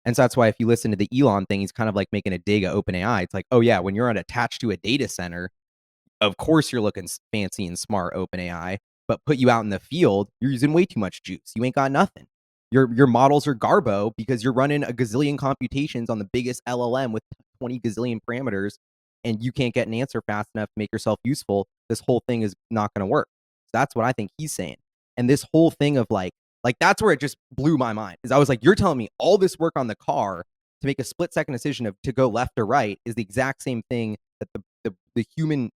And so that's why if you listen to the Elon thing, he's kind of like making a dig at OpenAI. It's like, oh yeah, when you're attached to a data center, of course you're looking fancy and smart, OpenAI, but put you out in the field, you're using way too much juice. You ain't got nothing. Your models are garbo because you're running a gazillion computations on the biggest LLM with 20 gazillion parameters, and you can't get an answer fast enough to make yourself useful. This whole thing is not going to work. So that's what I think he's saying. And this whole thing of like that's where it just blew my mind. Is I was like, you're telling me all this work on the car to make a split second decision of to go left or right is the exact same thing that the human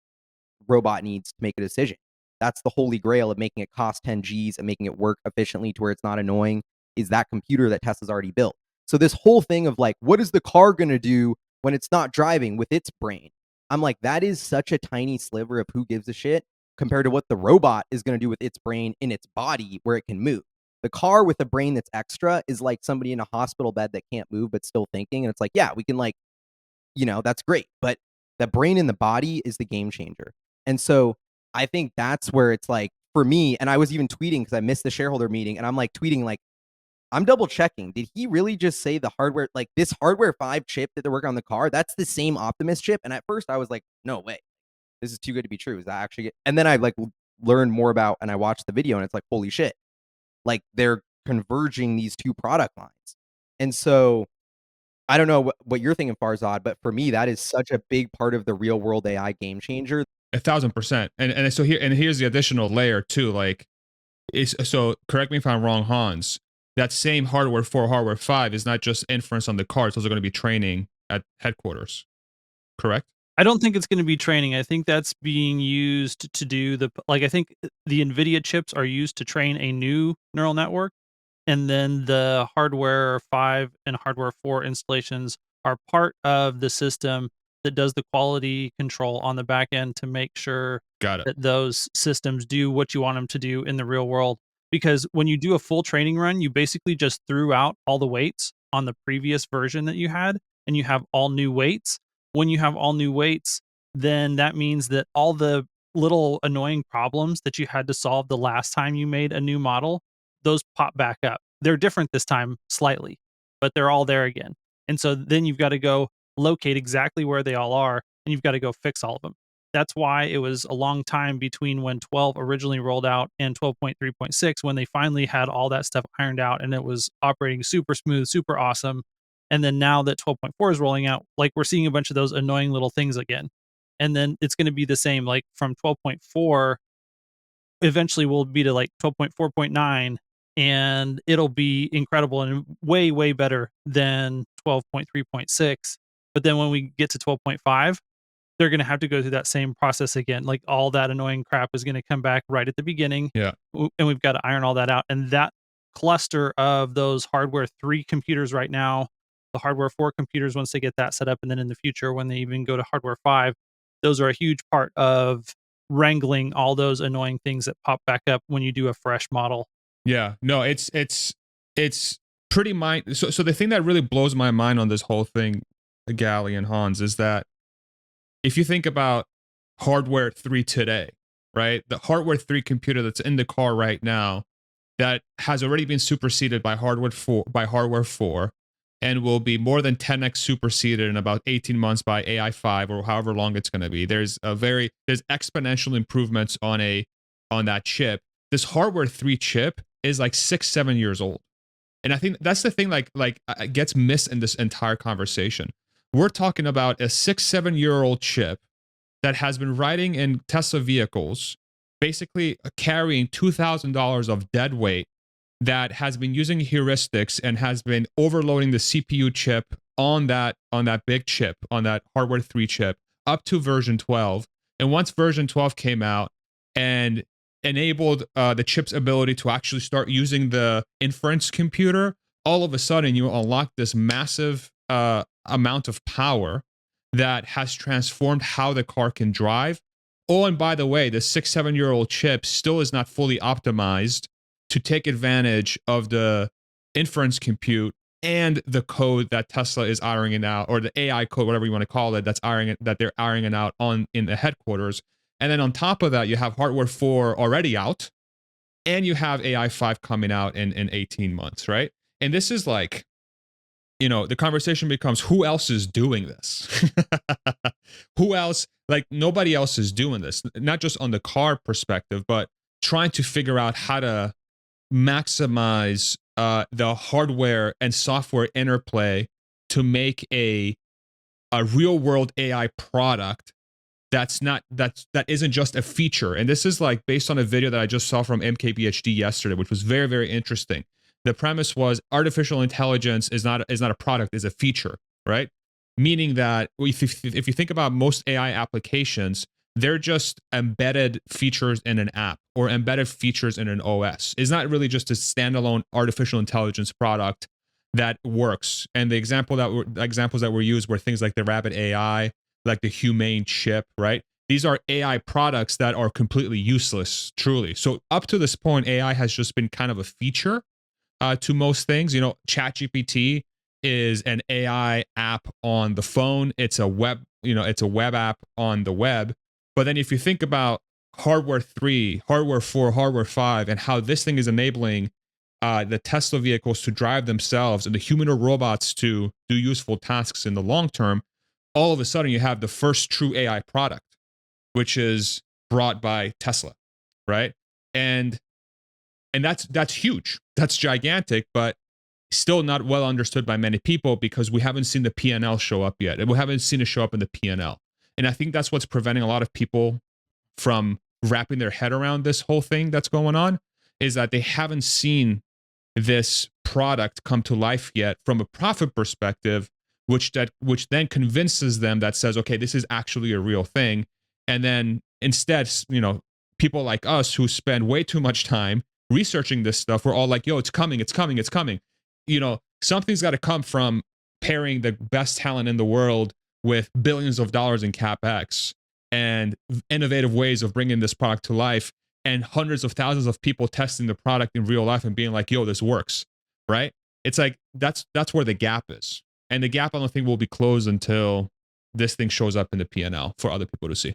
robot needs to make a decision. That's the holy grail of making it cost 10 G's and making it work efficiently to where it's not annoying, is that computer that Tesla's already built. So this whole thing of like, what is the car going to do when it's not driving with its brain? I'm like, that is such a tiny sliver of who gives a shit compared to what the robot is going to do with its brain in its body where it can move. The car with a brain that's extra is like somebody in a hospital bed that can't move but still thinking. And it's like, yeah, we can like, that's great. But the brain in the body is the game changer. And so I think that's where it's like, for me, and I was even tweeting because I missed the shareholder meeting, and I'm like tweeting, like, I'm double checking. Did he really just say the hardware, like this hardware 5 chip that they're working on the car, that's the same Optimus chip? And at first I was like, no way. This is too good to be true. Is that actually? And then I like learned more about, and I watched the video, and it's like, holy shit. Like they're converging these two product lines. And so I don't know what you're thinking, Farzad, but for me, that is such a big part of the real world AI game changer. 1,000%. And so here's the additional layer too. Like, so correct me if I'm wrong, Hans. That same hardware 4, hardware 5 is not just inference on the car. It's also going to be training at headquarters. Correct? I don't think it's going to be training. I think that's being used to do I think the NVIDIA chips are used to train a new neural network. And then the hardware 5 and hardware 4 installations are part of the system that does the quality control on the back end to make sure that those systems do what you want them to do in the real world. Because when you do a full training run, you basically just threw out all the weights on the previous version that you had, and you have all new weights. When you have all new weights, then that means that all the little annoying problems that you had to solve the last time you made a new model, those pop back up. They're different this time slightly, but they're all there again. And so then you've got to go locate exactly where they all are, and you've got to go fix all of them. That's why it was a long time between when 12 originally rolled out and 12.3.6 when they finally had all that stuff ironed out and it was operating super smooth, super awesome. And then now that 12.4 is rolling out, like we're seeing a bunch of those annoying little things again. And then it's going to be the same, like from 12.4 eventually we'll be to like 12.4.9 and it'll be incredible and way, way better than 12.3.6. But then when we get to 12.5, they're going to have to go through that same process again. Like all that annoying crap is going to come back right at the beginning. Yeah. And we've got to iron all that out. And that cluster of those hardware 3 computers right now, the hardware 4 computers, once they get that set up, and then in the future, when they even go to hardware 5, those are a huge part of wrangling all those annoying things that pop back up when you do a fresh model. Yeah, no, it's pretty mind. So the thing that really blows my mind on this whole thing, Gally and Hans, is that if you think about hardware 3 today, right? The hardware 3 computer that's in the car right now that has already been superseded by hardware 4 and will be more than 10x superseded in about 18 months by AI 5 or however long it's going to be. There's exponential improvements on that chip. This hardware 3 chip is like 6-7 years old. And I think that's the thing like gets missed in this entire conversation. We're talking about a 6-7 year old chip that has been riding in Tesla vehicles, basically carrying $2,000 of dead weight, that has been using heuristics and has been overloading the CPU chip on that big chip, on that hardware 3 chip, up to version 12. And once version 12 came out and enabled the chip's ability to actually start using the inference computer, all of a sudden you unlock this massive amount of power that has transformed how the car can drive. Oh, and by the way, the 6-7 year old chip still is not fully optimized to take advantage of the inference compute and the code that Tesla is ironing out, or the AI code, whatever you want to call it, that they're ironing out in the headquarters. And then on top of that, you have hardware 4 already out, and you have AI 5 coming out in 18 months, right? And this is like, the conversation becomes, who else is doing this? Who else? Like, nobody else is doing this, not just on the car perspective, but trying to figure out how to maximize the hardware and software interplay to make a real world AI product that isn't just a feature. And this is like based on a video that I just saw from MKBHD yesterday, which was very, very interesting. The premise was artificial intelligence is not a product, is a feature, right? Meaning that if you think about most AI applications, they're just embedded features in an app or embedded features in an OS. It's not really just a standalone artificial intelligence product that works. And the examples that were used were things like the Rabbit AI, like the Humane chip, right? These are AI products that are completely useless, truly. So up to this point, AI has just been kind of a feature to most things. ChatGPT is an AI app on the phone. It's a web app on the web. But then if you think about hardware 3, hardware 4, hardware 5, and how this thing is enabling the Tesla vehicles to drive themselves and the humanoid robots to do useful tasks in the long term, all of a sudden you have the first true AI product, which is brought by Tesla, right? And that's huge. That's gigantic, but still not well understood by many people because we haven't seen the P&L show up yet. And we haven't seen it show up in the P&L. And I think that's what's preventing a lot of people from wrapping their head around this whole thing that's going on, is that they haven't seen this product come to life yet from a profit perspective, which then convinces them, that says, okay, this is actually a real thing. And then instead, people like us who spend way too much time researching this stuff, we're all like, yo, it's coming, it's coming, it's coming. Something's got to come from pairing the best talent in the world with billions of dollars in Capex and innovative ways of bringing this product to life, and hundreds of thousands of people testing the product in real life and being like, yo, this works, right? It's like, that's where the gap is. And the gap, I don't think, will be closed until this thing shows up in the P&L for other people to see.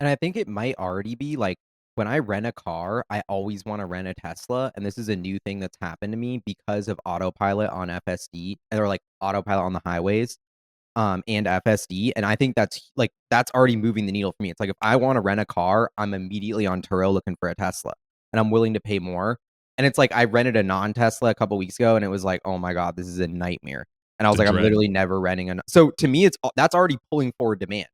And I think it might already be like, when I rent a car, I always want to rent a Tesla. And this is a new thing that's happened to me because of autopilot on FSD, or like autopilot on the highways, and FSD. And I think that's already moving the needle for me. It's like, if I want to rent a car, I'm immediately on Turo looking for a Tesla, and I'm willing to pay more. And it's like, I rented a non-Tesla a couple weeks ago, and it was like, oh my God, this is a nightmare. And I was like, I'm literally never renting so to me, that's already pulling forward demand.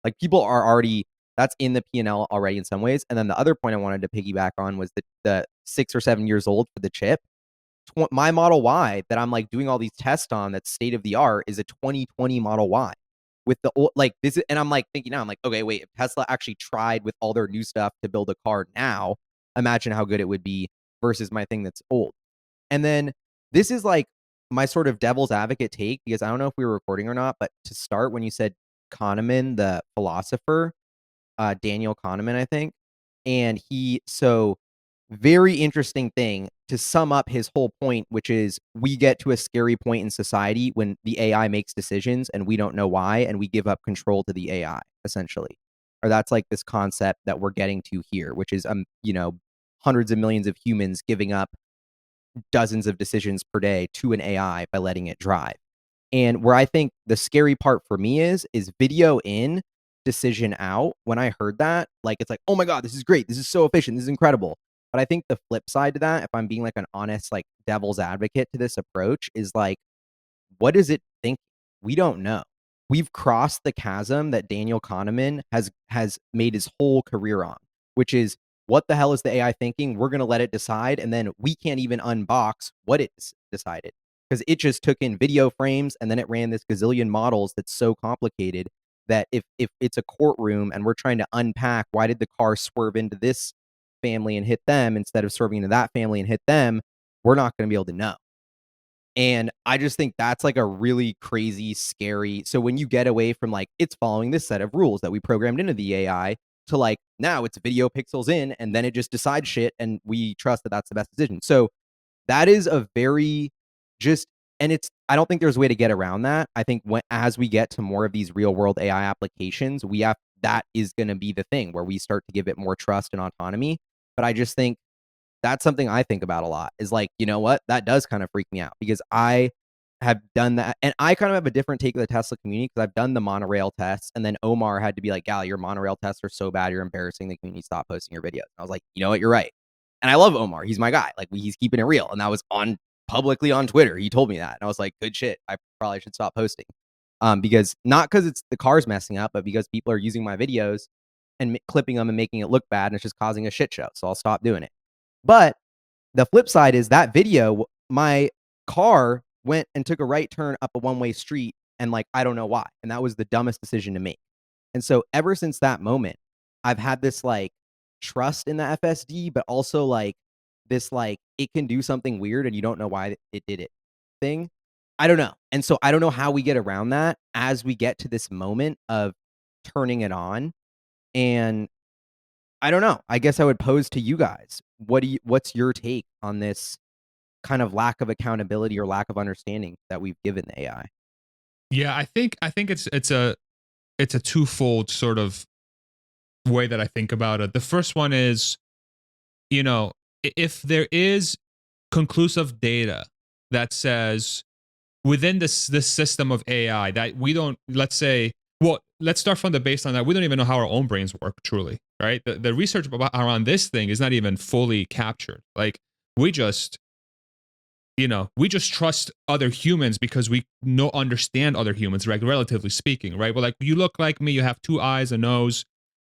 Like, people are already, that's in the P&L already in some ways. And then the other point I wanted to piggyback on was the 6 or 7 years old for the chip. My Model Y that I'm like doing all these tests on, that's state of the art, is a 2020 Model Y with the old, like this. And I'm like thinking now, I'm like, okay, wait, if Tesla actually tried with all their new stuff to build a car now, imagine how good it would be versus my thing that's old. And then this is like my sort of devil's advocate take, because I don't know if we were recording or not, but to start, when you said Kahneman, the philosopher, Daniel Kahneman, I think. And very interesting thing to sum up his whole point, which is, we get to a scary point in society when the AI makes decisions and we don't know why, and we give up control to the AI, essentially. Or that's like this concept that we're getting to here, which is, hundreds of millions of humans giving up dozens of decisions per day to an AI by letting it drive. And where I think the scary part for me is video in, decision out. When I heard that, like, it's like, oh my God, this is great. This is so efficient. This is incredible. But I think the flip side to that, if I'm being like an honest, like, devil's advocate to this approach, is like, what does it think? We don't know. We've crossed the chasm that Daniel Kahneman has made his whole career on, which is, what the hell is the AI thinking? We're going to let it decide. And then we can't even unbox what it decided, because it just took in video frames and then it ran this gazillion models that's so complicated that if it's a courtroom and we're trying to unpack, why did the car swerve into this family and hit them instead of swerving into that family and hit them, we're not going to be able to know. And I just think that's like a really crazy, scary. So when you get away from like, it's following this set of rules that we programmed into the AI, to like, now it's video pixels in and then it just decides shit and we trust that that's the best decision. So that is a very I don't think there's a way to get around that. I think as we get to more of these real world AI applications, that is going to be the thing where we start to give it more trust and autonomy. But I just think that's something I think about a lot, is like, you know what, that does kind of freak me out, because I have done that. And I kind of have a different take of the Tesla community because I've done the monorail tests. And then Omar had to be like, Gal, your monorail tests are so bad. You're embarrassing the community. Stop posting your videos. And I was like, you know what? You're right. And I love Omar. He's my guy. Like, he's keeping it real. And that was on publicly on Twitter. He told me that. And I was like, good shit. I probably should stop posting. Because not because it's the car's messing up, but because people are using my videos and clipping them and making it look bad. And it's just causing a shit show. So I'll stop doing it. But the flip side is that video, my car went and took a right turn up a one-way street, and like, I don't know why. And that was the dumbest decision to make. And so ever since that moment, I've had this like trust in the FSD, but also like this like it can do something weird and you don't know why it did it thing. I don't know. And so I don't know how we get around that as we get to this moment of turning it on. And I don't know. I guess I would pose to you guys, what's your take on this kind of lack of accountability or lack of understanding that we've given the AI? Yeah, I think it's a twofold sort of way that I think about it. The first one is, you know, if there is conclusive data that says within this system of AI that we don't, let's say, well, let's start from the baseline that we don't even know how our own brains work truly, right? The research around this thing is not even fully captured. Like, we just trust other humans because we understand other humans, right? Relatively speaking, right? Well, like, you look like me, you have 2 eyes, a nose,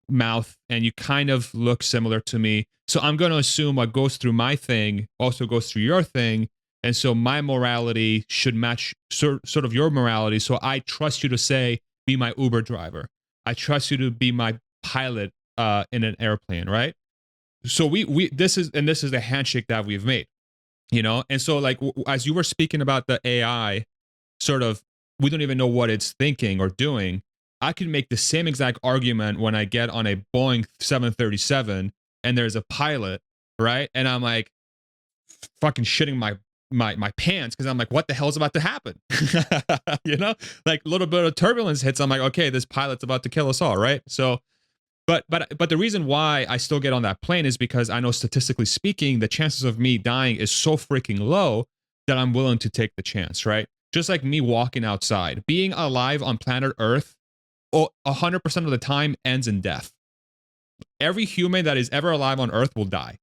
mouth, and you kind of look similar to me. So I'm going to assume what goes through my thing also goes through your thing. And so my morality should match sort of your morality. So I trust you to say, be my Uber driver. I trust you to be my pilot in an airplane, right? So this is the handshake that we've made, you know? And so, like, as you were speaking about the AI, sort of, we don't even know what it's thinking or doing. I could make the same exact argument when I get on a Boeing 737 and there's a pilot, right? And I'm like fucking shitting my pants because I'm like, what the hell's about to happen? You know, like, a little bit of turbulence hits. I'm like, okay, this pilot's about to kill us all, right? So, but the reason why I still get on that plane is because I know, statistically speaking, the chances of me dying is so freaking low that I'm willing to take the chance, right? Just like me walking outside, being alive on planet Earth, 100% of the time ends in death. Every human that is ever alive on Earth will die,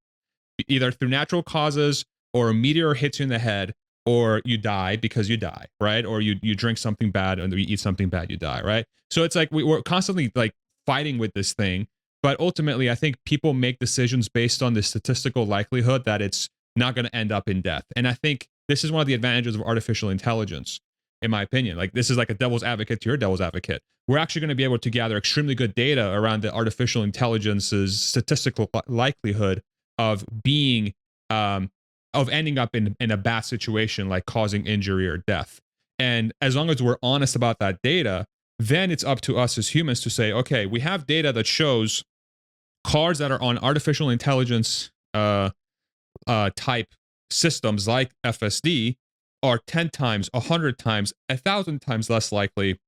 either through natural causes, or a meteor hits you in the head, or you die because you die, right? Or you drink something bad and you eat something bad, you die, right? So it's like we're constantly like fighting with this thing. But ultimately, I think people make decisions based on the statistical likelihood that it's not going to end up in death. And I think this is one of the advantages of artificial intelligence, in my opinion. Like, this is like a devil's advocate to your devil's advocate. We're actually going to be able to gather extremely good data around the artificial intelligence's statistical likelihood of being, of ending up in a bad situation, like causing injury or death. And as long as we're honest about that data, then it's up to us as humans to say, okay, we have data that shows cars that are on artificial intelligence type systems like FSD are 10 times, 100 times, 1,000 times less likely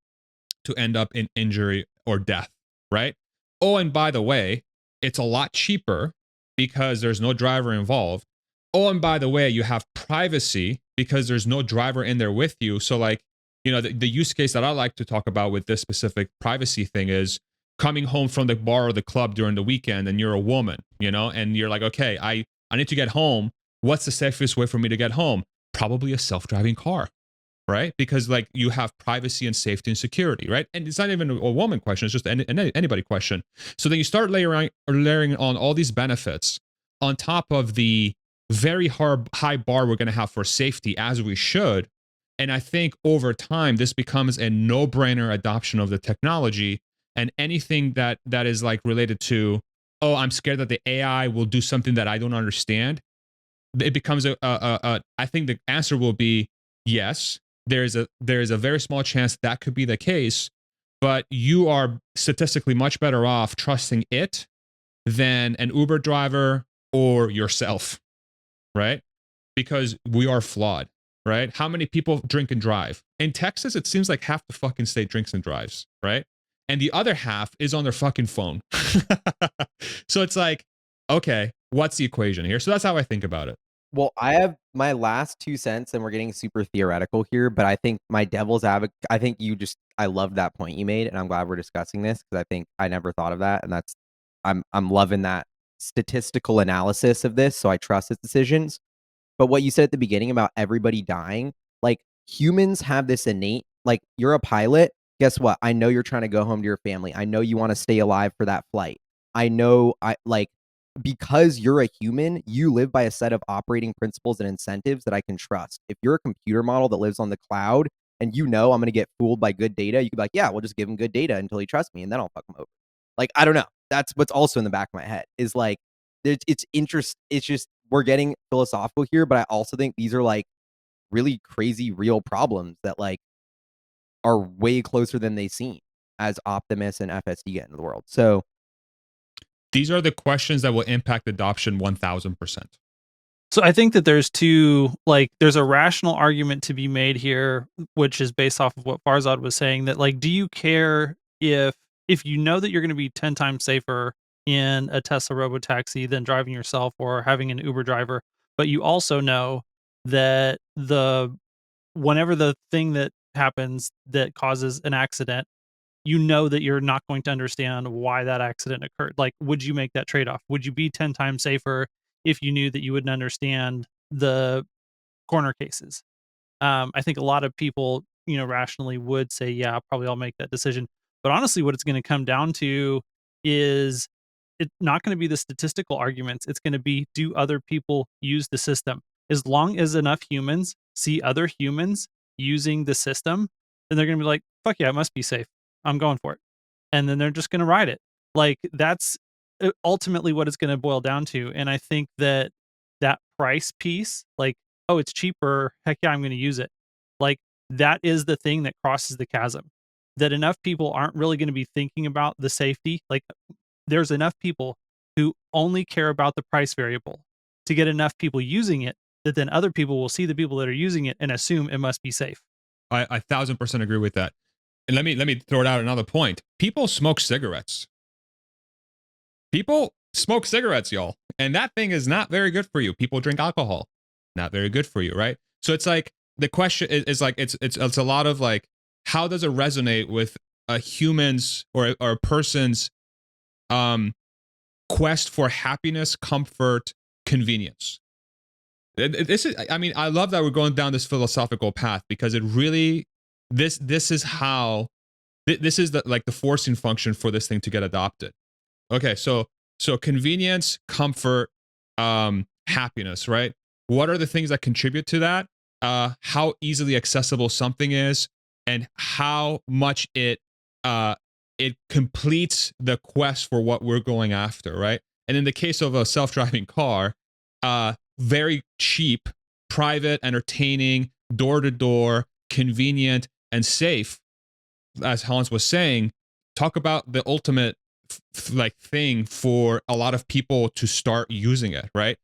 to end up in injury or death, right? Oh, and by the way, it's a lot cheaper because there's no driver involved. Oh, and by the way, you have privacy because there's no driver in there with you. So, like, you know, the use case that I like to talk about with this specific privacy thing is coming home from the bar or the club during the weekend, and you're a woman, you know, and you're like, okay, I need to get home. What's the safest way for me to get home? Probably a self-driving car, right? Because, like, you have privacy and safety and security, right? And it's not even a woman question, it's just anybody question. So then you start layering on all these benefits on top of the very high bar we're going to have for safety, as we should. And I think over time, this becomes a no-brainer adoption of the technology. And anything that is like related to, oh, I'm scared that the AI will do something that I don't understand, it becomes I think the answer will be yes. There is a very small chance that could be the case, but you are statistically much better off trusting it than an Uber driver or yourself, right? Because we are flawed, right? How many people drink and drive? In Texas, it seems like half the fucking state drinks and drives, right? And the other half is on their fucking phone. So it's like, okay, what's the equation here? So that's how I think about it. Well, I have my last 2 cents, and we're getting super theoretical here, but I think my devil's advocate. I think I love that point you made, and I'm glad we're discussing this because I think I never thought of that, and I'm loving that statistical analysis of this, so I trust its decisions. But what you said at the beginning about everybody dying, like humans have this innate, like you're a pilot. Guess what? I know you're trying to go home to your family. I know you want to stay alive for that flight. I know because you're a human, you live by a set of operating principles and incentives that I can trust. If you're a computer model that lives on the cloud and you know I'm going to get fooled by good data, you could be like, yeah, we'll just give him good data until he trusts me and then I'll fuck him over. Like, I don't know. That's what's also in the back of my head is like, it's interest. It's just, we're getting philosophical here, but I also think these are like really crazy real problems that like are way closer than they seem as Optimus and FSD get into the world. So These are the questions that will impact adoption 1000%. So I think that there's a rational argument to be made here, which is based off of what Farzad was saying, that like, do you care if you know that you're going to be 10 times safer in a Tesla robotaxi than driving yourself or having an Uber driver, but you also know that whenever the thing that happens that causes an accident, you know that you're not going to understand why that accident occurred. Like, would you make that trade-off? Would you be 10 times safer if you knew that you wouldn't understand the corner cases? I think a lot of people, rationally would say, yeah, probably I'll make that decision. But honestly, what it's going to come down to is it's not going to be the statistical arguments. It's going to be, do other people use the system? As long as enough humans see other humans using the system, then they're going to be like, fuck yeah, it must be safe. I'm going for it. And then they're just going to ride it. Like, that's ultimately what it's going to boil down to. And I think that price piece, like, oh, it's cheaper. Heck yeah, I'm going to use it. Like, that is the thing that crosses the chasm. That enough people aren't really going to be thinking about the safety. Like, there's enough people who only care about the price variable to get enough people using it that then other people will see the people that are using it and assume it must be safe. I 1000% agree with that. And let me throw it out another point. People smoke cigarettes. People smoke cigarettes, y'all. And that thing is not very good for you. People drink alcohol. Not very good for you, right? So it's like the question is like it's a lot of like, how does it resonate with a human's or a person's quest for happiness, comfort, convenience? This is, I mean, I love that we're going down this philosophical path because it really, this is how, this is the forcing function for this thing to get adopted. Okay, so convenience, comfort, happiness, right? What are the things that contribute to that? How easily accessible something is, and how much it completes the quest for what we're going after, right? And in the case of a self-driving car, very cheap, private, entertaining, door-to-door, convenient, and safe, as Hans was saying. Talk about the ultimate thing for a lot of people to start using it, right?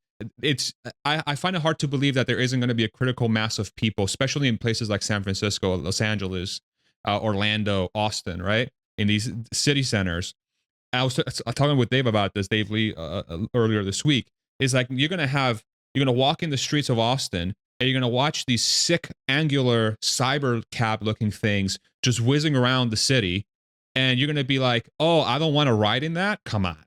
I find it hard to believe that there isn't going to be a critical mass of people, especially in places like San Francisco, Los Angeles, Orlando, Austin, right? In these city centers. I was talking with Dave about this, Dave Lee, earlier this week. Is like you're gonna walk in the streets of Austin and you're gonna watch these sick angular cyber cab looking things just whizzing around the city, and you're gonna be like, oh, I don't want to ride in that. Come on.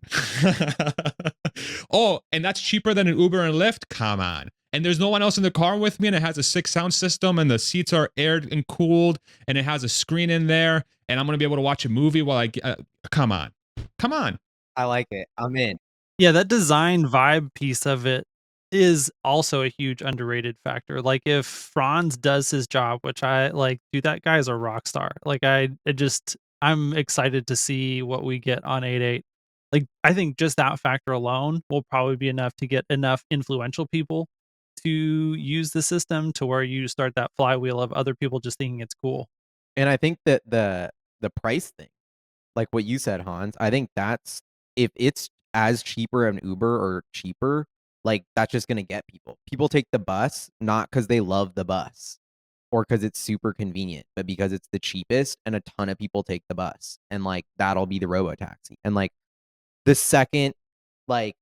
Oh, and that's cheaper than an Uber and Lyft. Come on. And there's no one else in the car with me, and it has a 6 sound system, and the seats are aired and cooled, and it has a screen in there, and I'm gonna be able to watch a movie while come on. Come on. I like it. I'm in. Yeah, that design vibe piece of it is also a huge underrated factor. Like, if Franz does his job, which I like, dude, that guy's a rock star. Like, I'm excited to see what we get on 8.8. Like, I think just that factor alone will probably be enough to get enough influential people to use the system to where you start that flywheel of other people just thinking it's cool. And I think that the price thing, like what you said, Hans, I think that's if it's as cheaper an Uber or cheaper, like that's just gonna get people. People take the bus not because they love the bus or because it's super convenient, but because it's the cheapest and a ton of people take the bus. And like that'll be the robo taxi. And like the second like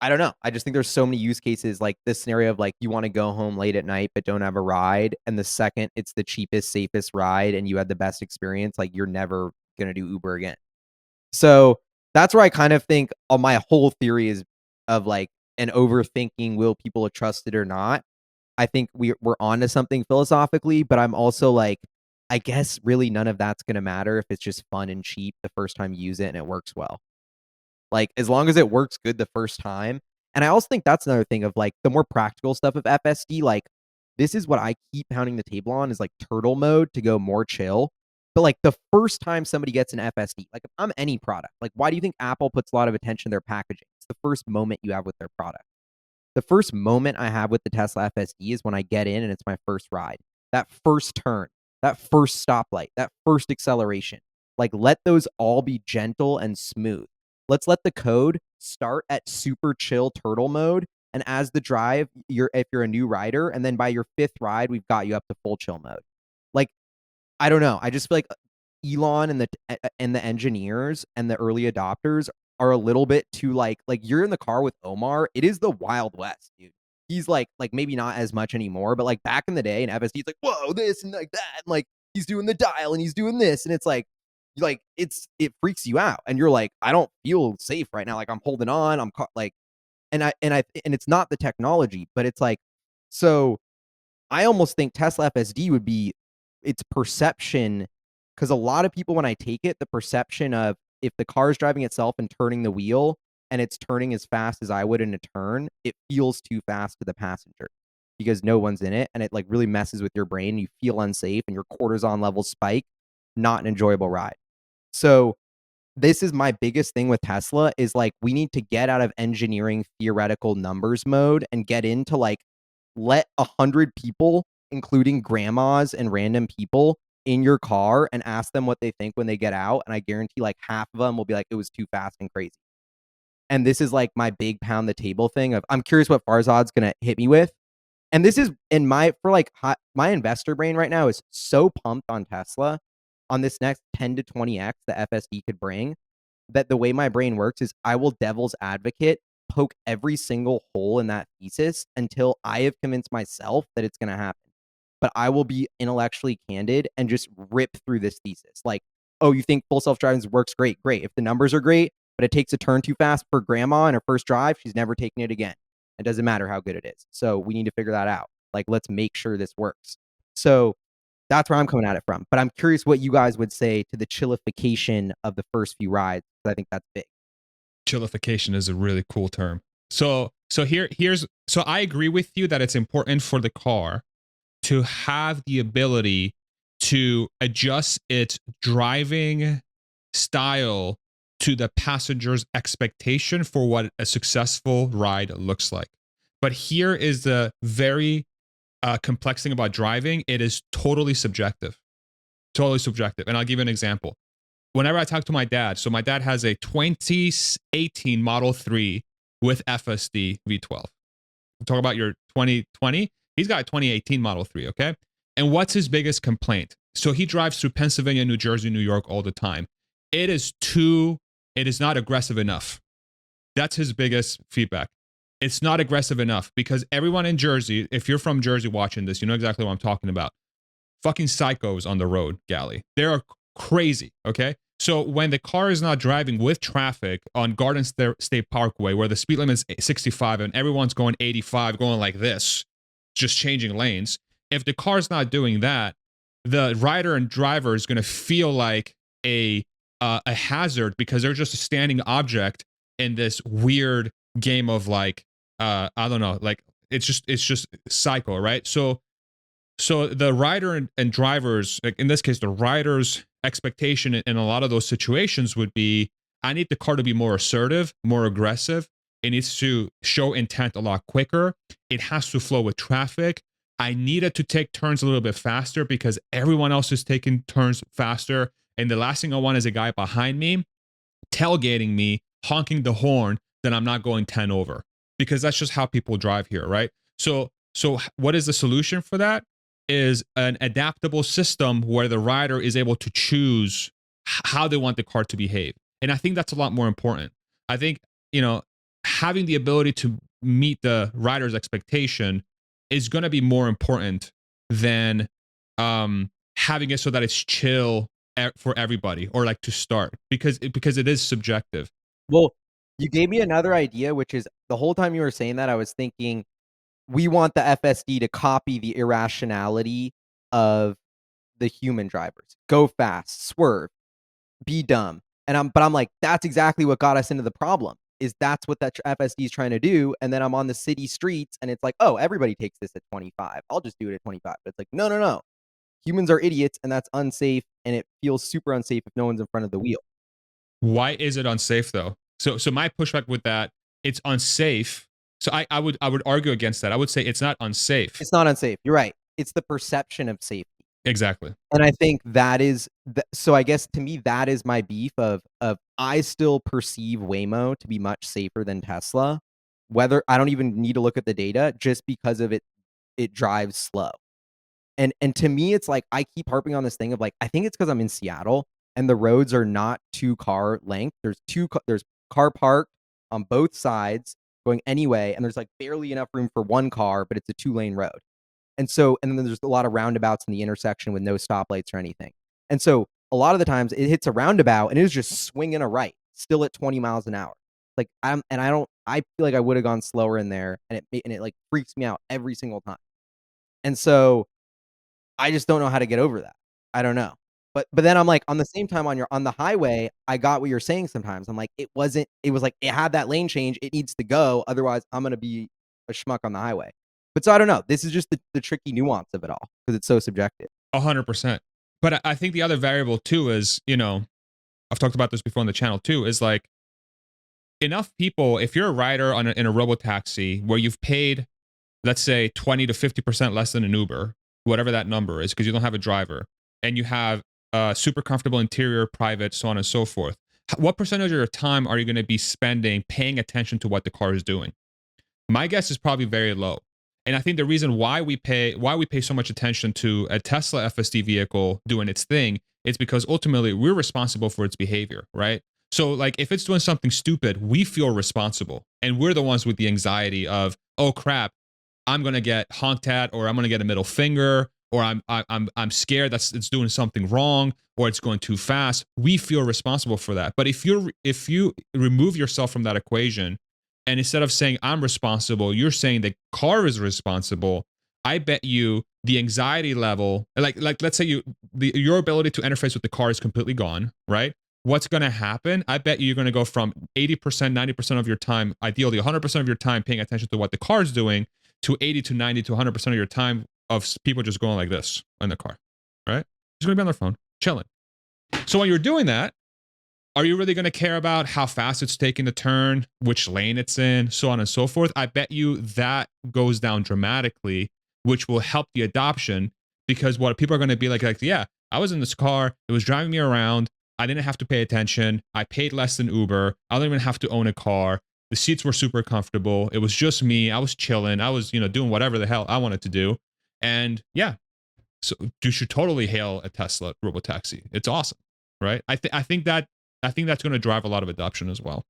I don't know. I just think there's so many use cases, like this scenario of like you want to go home late at night but don't have a ride, and the second it's the cheapest, safest ride and you had the best experience, like you're never gonna do Uber again. So that's where I kind of think my whole theory is of like an overthinking, will people trust it or not? I think we're onto something philosophically, but I'm also like, I guess really none of that's gonna matter if it's just fun and cheap the first time you use it and it works well. Like, as long as it works good the first time. And I also think that's another thing of like the more practical stuff of FSD. Like, this is what I keep pounding the table on is like turtle mode to go more chill. But like the first time somebody gets an FSD, like if I'm any product, like why do you think Apple puts a lot of attention to their packaging? It's the first moment you have with their product. The first moment I have with the Tesla FSD is when I get in and it's my first ride. That first turn, that first stoplight, that first acceleration. Like, let those all be gentle and smooth. Let's let the code start at super chill turtle mode. And as the drive, if you're a new rider, and then by your fifth ride, we've got you up to full chill mode. Like, I don't know. I just feel like Elon and the engineers and the early adopters are a little bit too like you're in the car with Omar. It is the Wild West, dude. He's like maybe not as much anymore, but like back in the day in FSD, it's like whoa this and like that, and like he's doing the dial and he's doing this, and it's like it freaks you out, and you're like I don't feel safe right now. Like I'm holding on, like, and it's not the technology, but it's like so I almost think Tesla FSD would be its perception, because a lot of people, when I take it, the perception of if the car is driving itself and turning the wheel and it's turning as fast as I would in a turn, it feels too fast to the passenger because no one's in it, and it like really messes with your brain. You feel unsafe and your cortisol levels spike. Not an enjoyable ride. So this is my biggest thing with Tesla is like we need to get out of engineering theoretical numbers mode and get into like let 100 people, including grandmas and random people, in your car and ask them what they think when they get out. And I guarantee like half of them will be like, it was too fast and crazy. And this is like my big pound the table thing of I'm curious what Farzad's going to hit me with. And this is in my, for like my investor brain right now is so pumped on Tesla on this next 10 to 20x the FSD could bring, that the way my brain works is I will devil's advocate poke every single hole in that thesis until I have convinced myself that it's going to happen. But I will be intellectually candid and just rip through this thesis. Like, oh, you think full self-driving works? Great, great. If the numbers are great, but it takes a turn too fast for grandma in her first drive, she's never taking it again. It doesn't matter how good it is. So we need to figure that out. Like, let's make sure this works. So that's where I'm coming at it from. But I'm curious what you guys would say to the chillification of the first few rides. I think that's big. Chillification is a really cool term. So I agree with you that it's important for the car to have the ability to adjust its driving style to the passenger's expectation for what a successful ride looks like. But here is the very complex thing about driving. It is totally subjective. Totally subjective. And I'll give you an example. Whenever I talk to my dad, so my dad has a 2018 Model 3 with FSD V12. Talk about your 2020. He's got a 2018 Model 3, okay? And what's his biggest complaint? So he drives through Pennsylvania, New Jersey, New York all the time. It is not aggressive enough. That's his biggest feedback. It's not aggressive enough because everyone in Jersey, if you're from Jersey watching this, you know exactly what I'm talking about. Fucking psychos on the road, Gally. They are crazy, okay? So when the car is not driving with traffic on Garden State Parkway where the speed limit is 65 and everyone's going 85, going like this, just changing lanes, if the car's not doing that, the rider and driver is going to feel like a hazard because they're just a standing object in this weird game of like, I don't know, like it's just psycho, right? So the rider and drivers, like in this case, the rider's expectation in a lot of those situations would be, I need the car to be more assertive, more aggressive. It needs to show intent a lot quicker. It has to flow with traffic. I need it to take turns a little bit faster because everyone else is taking turns faster. And the last thing I want is a guy behind me tailgating me, honking the horn that I'm not going 10 over, because that's just how people drive here, right? So what is the solution for that? Is an adaptable system where the rider is able to choose how they want the car to behave. And I think that's a lot more important. I think, having the ability to meet the rider's expectation is going to be more important than having it so that it's chill for everybody, or like to start, because it is subjective. Well, you gave me another idea, which is the whole time you were saying that, I was thinking we want the FSD to copy the irrationality of the human drivers. Go fast, swerve, be dumb. But I'm like, that's exactly what got us into the problem. Is that's what that FSD is trying to do. And then I'm on the city streets and it's like, oh, everybody takes this at 25. I'll just do it at 25. But it's like, no, no, no. Humans are idiots and that's unsafe. And it feels super unsafe if no one's in front of the wheel. Why is it unsafe though? So my pushback with that, it's unsafe. So I would argue against that. I would say it's not unsafe. It's not unsafe. You're right. It's the perception of safety. Exactly. And I think that is so I guess to me that is my beef of I still perceive Waymo to be much safer than Tesla. Whether I don't even need to look at the data just because of it drives slow. And to me it's like I keep harping on this thing of like I think it's because I'm in Seattle and the roads are not 2-car length. There's car parked on both sides going anyway, and there's like barely enough room for one car, but it's a 2-lane road. And then there's a lot of roundabouts in the intersection with no stoplights or anything. And so a lot of the times it hits a roundabout and it is just swinging a right, still at 20 miles an hour. Like I feel like I would have gone slower in there, and it like freaks me out every single time. And so I just don't know how to get over that. I don't know. But then I'm like, on the same time on the highway, I got what you're saying sometimes. I'm like, it was like it had that lane change. It needs to go. Otherwise, I'm gonna be a schmuck on the highway. But so I don't know. This is just the tricky nuance of it all because it's so subjective. 100%. But I think the other variable too is, I've talked about this before on the channel too, is like enough people, if you're a rider in a robo taxi where you've paid, let's say 20 to 50% less than an Uber, whatever that number is, because you don't have a driver, and you have a super comfortable interior, private, so on and so forth. What percentage of your time are you going to be spending paying attention to what the car is doing? My guess is probably very low. And I think the reason why we pay so much attention to a Tesla FSD vehicle doing its thing is because ultimately we're responsible for its behavior, right? So like if it's doing something stupid, we feel responsible, and we're the ones with the anxiety of, oh crap, I'm gonna get honked at, or I'm gonna get a middle finger, or I'm scared that it's doing something wrong, or it's going too fast. We feel responsible for that. But if you remove yourself from that equation, and instead of saying I'm responsible, you're saying the car is responsible, I bet you the anxiety level, like let's say your ability to interface with the car is completely gone, right? What's going to happen? I bet you're going to go from 80%, 90% of your time, ideally 100% of your time paying attention to what the car is doing, to 80 to 90 to 100% of your time of people just going like this in the car, right? Just going to be on their phone, chilling. So when you're doing that, are you really going to care about how fast it's taking the turn, which lane it's in, so on and so forth? I bet you that goes down dramatically, which will help the adoption, because what people are going to be like, yeah, I was in this car, it was driving me around, I didn't have to pay attention, I paid less than Uber, I don't even have to own a car, the seats were super comfortable, it was just me, I was chilling, I was, doing whatever the hell I wanted to do. And yeah, so you should totally hail a Tesla robotaxi. It's awesome, right? I think that's going to drive a lot of adoption as well.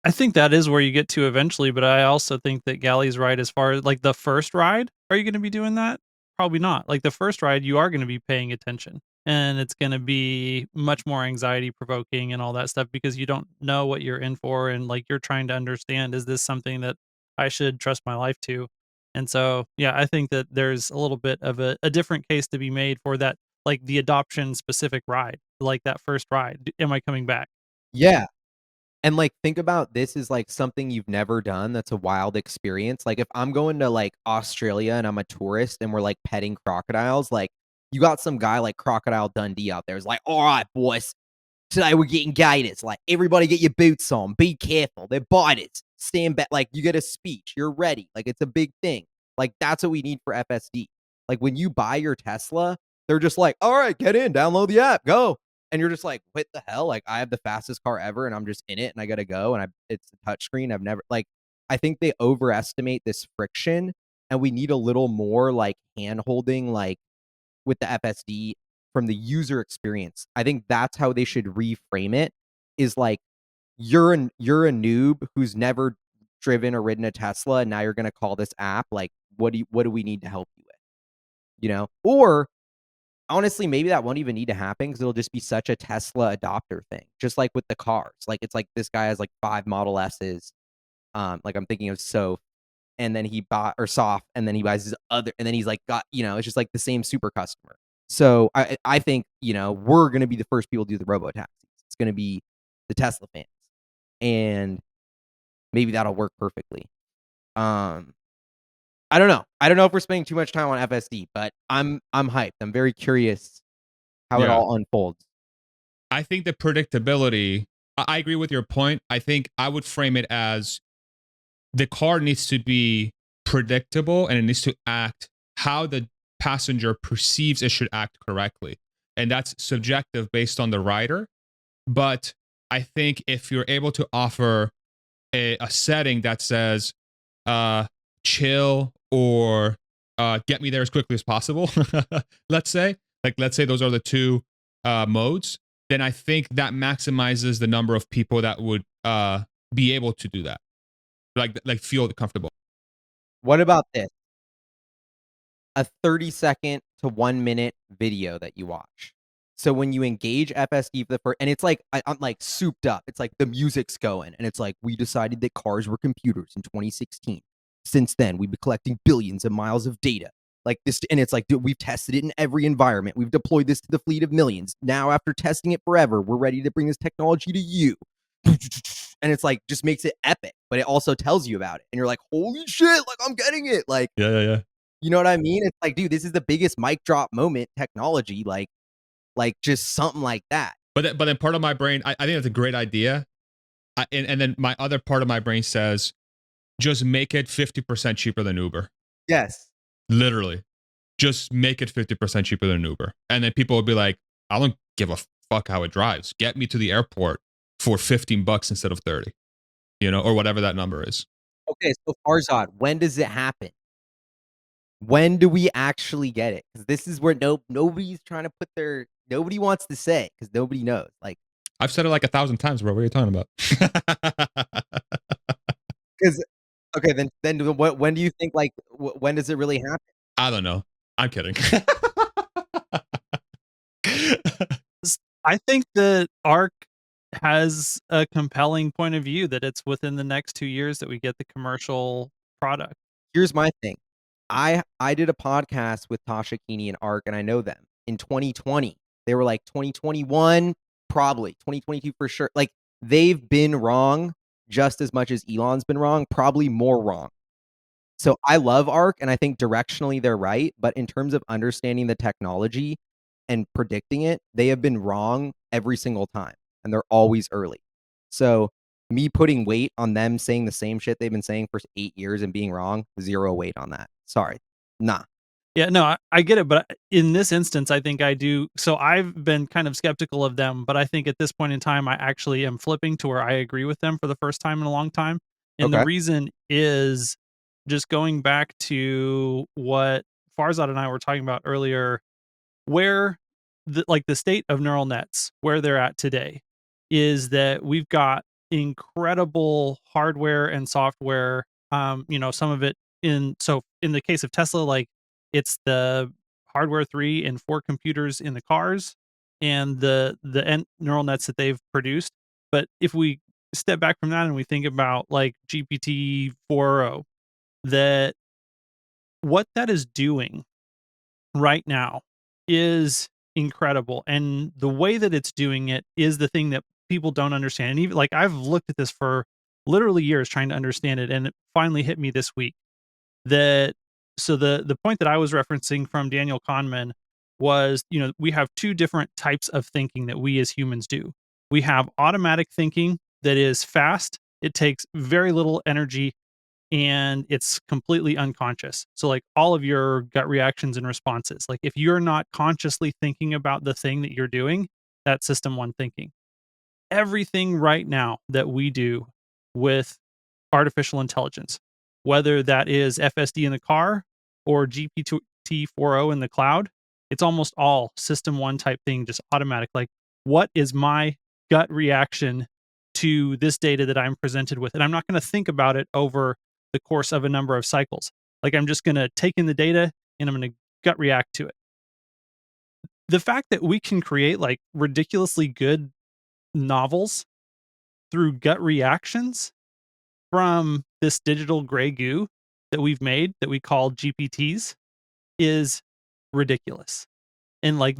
I think that is where you get to eventually, but I also think that Galley's right as far as like the first ride. Are you going to be doing that? Probably not. Like the first ride, you are going to be paying attention, and it's going to be much more anxiety provoking and all that stuff because you don't know what you're in for. And like you're trying to understand, is this something that I should trust my life to? And so, yeah, I think that there's a little bit of a different case to be made for that, like the adoption specific ride, like that first ride. Am I coming back? Yeah. And like think about this is like something you've never done. That's a wild experience. Like if I'm going to like Australia and I'm a tourist and we're like petting crocodiles, like you got some guy like Crocodile Dundee out there. It's like, all right, boys, today we're getting gators. Like everybody get your boots on. Be careful. They're biters. Stand back. Like you get a speech. You're ready. Like it's a big thing. Like that's what we need for FSD. Like when you buy your Tesla, they're just like, all right, get in, download the app, go. And you're just like, what the hell? Like I have the fastest car ever and I'm just in it and I gotta go. And it's a touchscreen. I've never like I think they overestimate this friction and we need a little more like hand holding like with the FSD from the user experience. I think that's how they should reframe it is like you're a noob who's never driven or ridden a Tesla, and now you're going to call this app like, what do we need to help you with? Or honestly, maybe that won't even need to happen because it'll just be such a Tesla adopter thing, just like with the cars. Like it's like this guy has like 5 Model S's. Like I'm thinking of Soph, and then he bought or Soft, and then he buys his other, and then he's like got it's just like the same super customer. So I think we're gonna be the first people to do the robo taxis. It's gonna be the Tesla fans, and maybe that'll work perfectly. I don't know. I don't know if we're spending too much time on FSD, but I'm hyped. I'm very curious how it all unfolds. I think the predictability, I agree with your point. I think I would frame it as the car needs to be predictable and it needs to act how the passenger perceives it should act correctly. And that's subjective based on the rider. But I think if you're able to offer a setting that says chill or get me there as quickly as possible, let's say those are the two modes, then I think that maximizes the number of people that would be able to do that, like feel comfortable. What about this? A 30-second to 1-minute video that you watch. So when you engage FSD for the first, and it's like I'm like souped up. It's like the music's going, and it's like we decided that cars were computers in 2016. Since then, we've been collecting billions of miles of data. Like this, and it's like, dude, we've tested it in every environment. We've deployed this to the fleet of millions. Now, after testing it forever, we're ready to bring this technology to you. And it's like just makes it epic, but it also tells you about it, and you're like, holy shit! Like I'm getting it. Like yeah. You know what I mean? It's like, dude, this is the biggest mic drop moment technology. Like just something like that. But then part of my brain, I think that's a great idea. And then my other part of my brain says, just make it 50% cheaper than Uber. Yes. Literally. Just make it 50% cheaper than Uber. And then people will be like, I don't give a fuck how it drives. Get me to the airport for $15 instead of 30, or whatever that number is. Okay, so Farzad, when does it happen? When do we actually get it? Because this is where nobody's trying to put nobody wants to say because nobody knows. Like I've said it like 1,000 times, bro. What are you talking about? Because okay, then when do you think like when does it really happen? I don't know. I'm kidding. I think that ARC has a compelling point of view that it's within the next 2 years that we get the commercial product. Here's my thing. I did a podcast with Tasha Keeney and ARC, and I know them. In 2020, they were like 2021, probably 2022 for sure. Like they've been wrong just as much as Elon's been wrong, probably more wrong. So I love ARC, and I think directionally they're right, but in terms of understanding the technology and predicting it, they have been wrong every single time, and they're always early. So me putting weight on them saying the same shit they've been saying for 8 years and being wrong, 0 weight on that. Sorry. Nah. Yeah, no, I get it, but in this instance, I think I do. So I've been kind of skeptical of them, but I think at this point in time, I actually am flipping to where I agree with them for the first time in a long time. And the Okay. reason is just going back to what Farzad and I were talking about earlier, where the state of neural nets, where they're at today, is that we've got incredible hardware and software. Some of it in the case of Tesla, like it's the hardware 3 and 4 computers in the cars and the neural nets that they've produced. But if we step back from that and we think about like GPT 4.0, that what that is doing right now is incredible. And the way that it's doing it is the thing that people don't understand. And even like I've looked at this for literally years trying to understand it, and it finally hit me this week that the point that I was referencing from Daniel Kahneman was, we have two different types of thinking that we as humans do. We have automatic thinking that is fast. It takes very little energy and it's completely unconscious. So like all of your gut reactions and responses, like if you're not consciously thinking about the thing that you're doing, that's system 1 thinking. Everything right now that we do with artificial intelligence, whether that is FSD in the car or GPT 4.0 in the cloud, it's almost all system 1 type thing, just automatic. Like, what is my gut reaction to this data that I'm presented with. And I'm not going to think about it over the course of a number of cycles. Like I'm just going to take in the data and I'm going to gut react to it. The fact that we can create like ridiculously good novels through gut reactions from this digital gray goo that we've made that we call GPTs is ridiculous. And like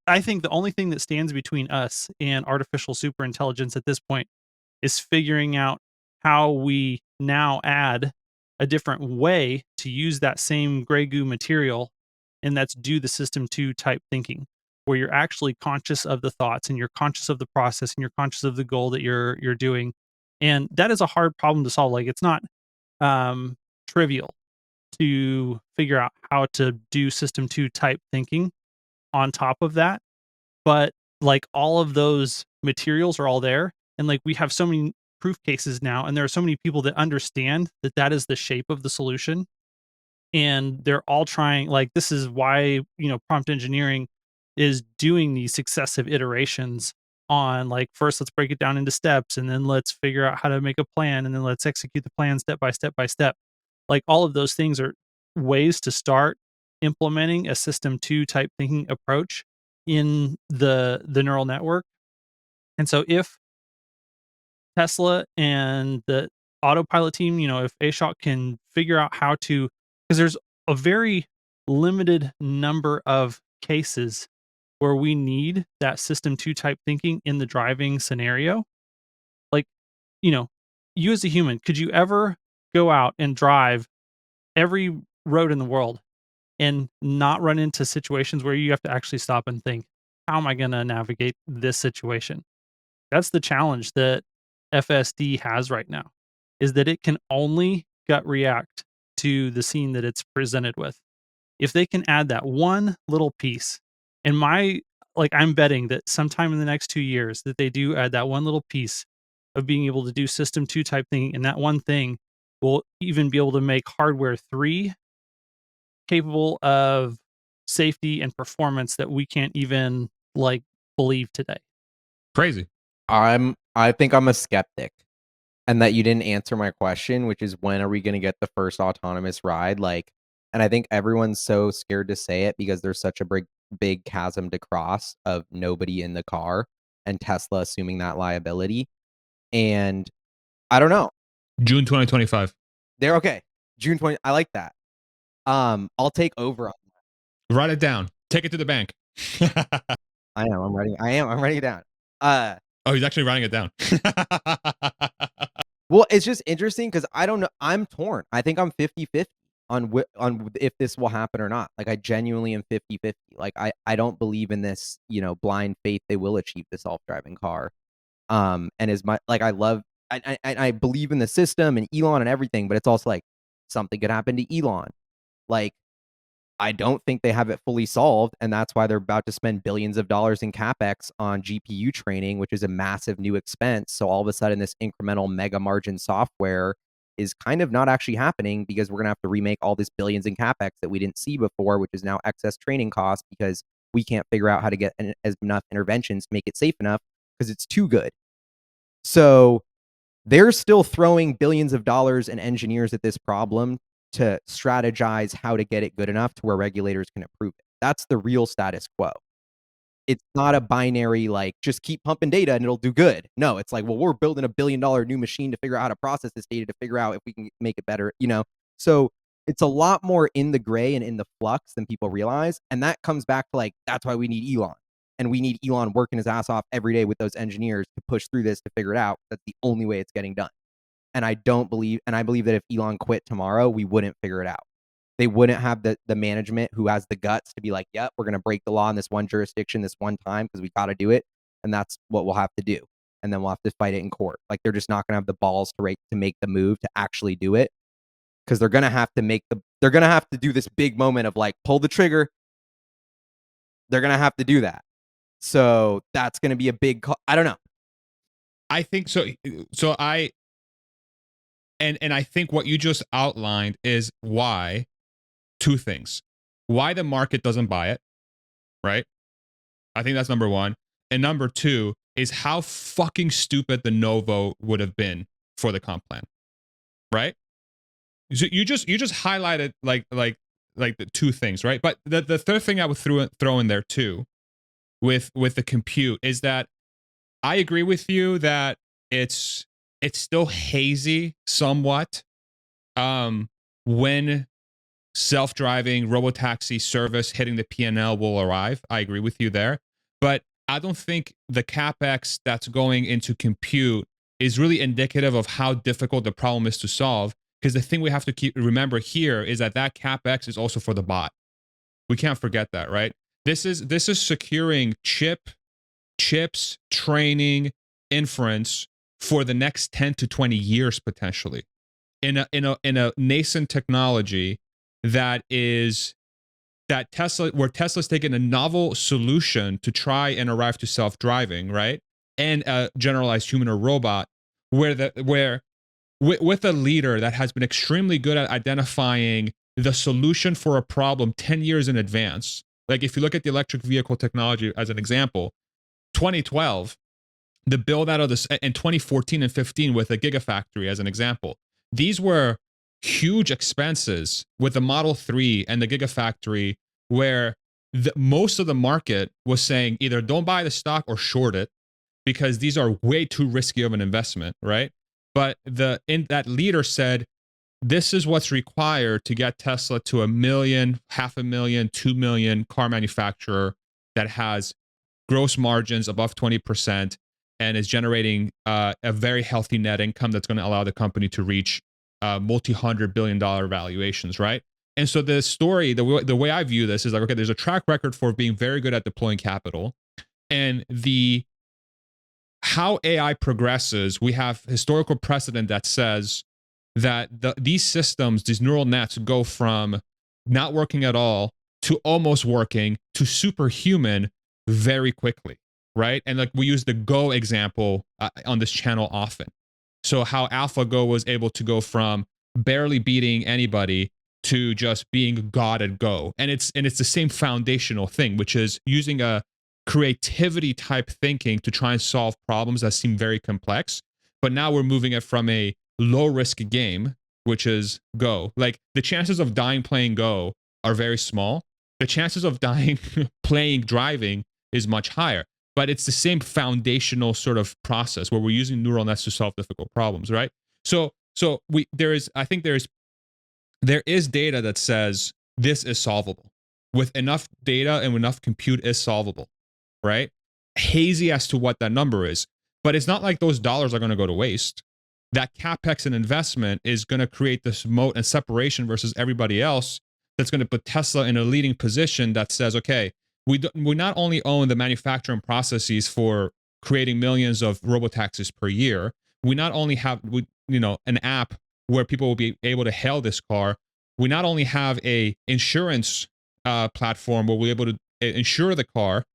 I think the only thing that stands between us and artificial superintelligence at this point is figuring out how we now add a different way to use that same gray goo material, and that's do the system 2 type thinking, where you're actually conscious of the thoughts and you're conscious of the process and you're conscious of the goal that you're doing. And that is a hard problem to solve. Like it's not trivial to figure out how to do system 2 type thinking on top of that. But like all of those materials are all there. And like we have so many proof cases now, and there are so many people that understand that that is the shape of the solution. And they're all trying, like, this is why, prompt engineering is doing these successive iterations on like, first, let's break it down into steps, and then let's figure out how to make a plan, and then let's execute the plan step by step by step. Like all of those things are ways to start implementing a system 2 type thinking approach in the neural network. And so if Tesla and the autopilot team, if Ashok can figure out how to, because there's a very limited number of cases where we need that system 2 type thinking in the driving scenario. Like, you as a human, could you ever go out and drive every road in the world and not run into situations where you have to actually stop and think, how am I going to navigate this situation? That's the challenge that FSD has right now, is that it can only gut react to the scene that it's presented with. If they can add that one little piece, and I'm betting that sometime in the next 2 years that they do add that one little piece of being able to do system 2 type thing, and that one thing will even be able to make hardware 3 capable of safety and performance that we can't even like believe today. Crazy. I think I'm a skeptic, and that you didn't answer my question, which is when are we going to get the first autonomous ride? Like, and I think everyone's so scared to say it because there's such a big chasm to cross of nobody in the car and Tesla assuming that liability. And I don't know. June 2025. They're okay. June 20. I like that. I'll take over on that. Write it down. Take it to the bank. I am. I'm writing it down. Oh, he's actually writing it down. Well, it's just interesting because I don't know. I'm torn. I think I'm 50-50 on if this will happen or not. Like I genuinely am 50-50. Like I don't believe in this, blind faith they will achieve the self-driving car. And as much like I believe in the system and Elon and everything, but it's also like something could happen to Elon. Like I don't think they have it fully solved, and that's why they're about to spend billions of dollars in Capex on GPU training, which is a massive new expense. So all of a sudden, this incremental mega margin software is kind of not actually happening because we're going to have to remake all this billions in Capex that we didn't see before, which is now excess training costs because we can't figure out how to get enough interventions to make it safe enough because it's too good. So they're still throwing billions of dollars and engineers at this problem to strategize how to get it good enough to where regulators can approve it. That's the real status quo. It's not a binary, like, just keep pumping data and it'll do good. No, it's like, well, we're building $1 billion new machine to figure out how to process this data to figure out if we can make it better, So it's a lot more in the gray and in the flux than people realize. And that comes back to like, that's why we need Elon. And we need Elon working his ass off every day with those engineers to push through this to figure it out. That's the only way it's getting done. And I believe that if Elon quit tomorrow, we wouldn't figure it out. They wouldn't have the management who has the guts to be like, yep, we're going to break the law in this one jurisdiction this one time because we got to do it. And that's what we'll have to do. And then we'll have to fight it in court. Like they're just not going to have the balls to make the move to actually do it. Because they're going to have to do this big moment of like, pull the trigger. They're going to have to do that. So that's going to be a big call. I don't know. I think so. And I think what you just outlined is why two things. Why the market doesn't buy it, right? I think that's number one. And number two, is how fucking stupid the no vote would have been for the comp plan, right? So you just highlighted like the two things, right? But the third thing I would throw in there too with the compute is that I agree with you that it's still hazy somewhat when self-driving robotaxi service hitting the P&L will arrive. I agree with you there. But I don't think the Capex that's going into compute is really indicative of how difficult the problem is to solve. Because the thing we have to remember here is that Capex is also for the bot. We can't forget that, right? This is securing chips, training, inference for the next 10 to 20 years potentially in a nascent technology where Tesla's taken a novel solution to try and arrive to self-driving, right? And a generalized human or robot with a leader that has been extremely good at identifying the solution for a problem 10 years in advance. Like if you look at the electric vehicle technology as an example, 2012, the build out of this, in 2014 and 15 with a gigafactory as an example. These were huge expenses with the Model 3 and the gigafactory where most of the market was saying either don't buy the stock or short it because these are way too risky of an investment, right? But that leader said, this is what's required to get Tesla to 1 million, 500,000, 2 million car manufacturer that has gross margins above 20% and is generating a very healthy net income that's going to allow the company to reach multi-$100 billion valuations, right? And so the story, the way I view this is like, okay, there's a track record for being very good at deploying capital, and how AI progresses, we have historical precedent that says that these systems, these neural nets, go from not working at all to almost working to superhuman very quickly, right? And like we use the Go example on this channel often. So how AlphaGo was able to go from barely beating anybody to just being God at Go, and it's the same foundational thing, which is using a creativity type thinking to try and solve problems that seem very complex. But now we're moving it from a low risk game, which is Go. Like the chances of dying playing Go are very small. The chances of dying playing driving is much higher. But it's the same foundational sort of process where we're using neural nets to solve difficult problems, right? So there is data that says this is solvable. With enough data and enough compute is solvable, right? Hazy as to what that number is. But it's not like those dollars are going to go to waste. That Capex and investment is going to create this moat and separation versus everybody else that's going to put Tesla in a leading position that says, okay, we not only own the manufacturing processes for creating millions of robotaxis per year, we not only have an app where people will be able to hail this car, we not only have a insurance platform where we're able to insure the car,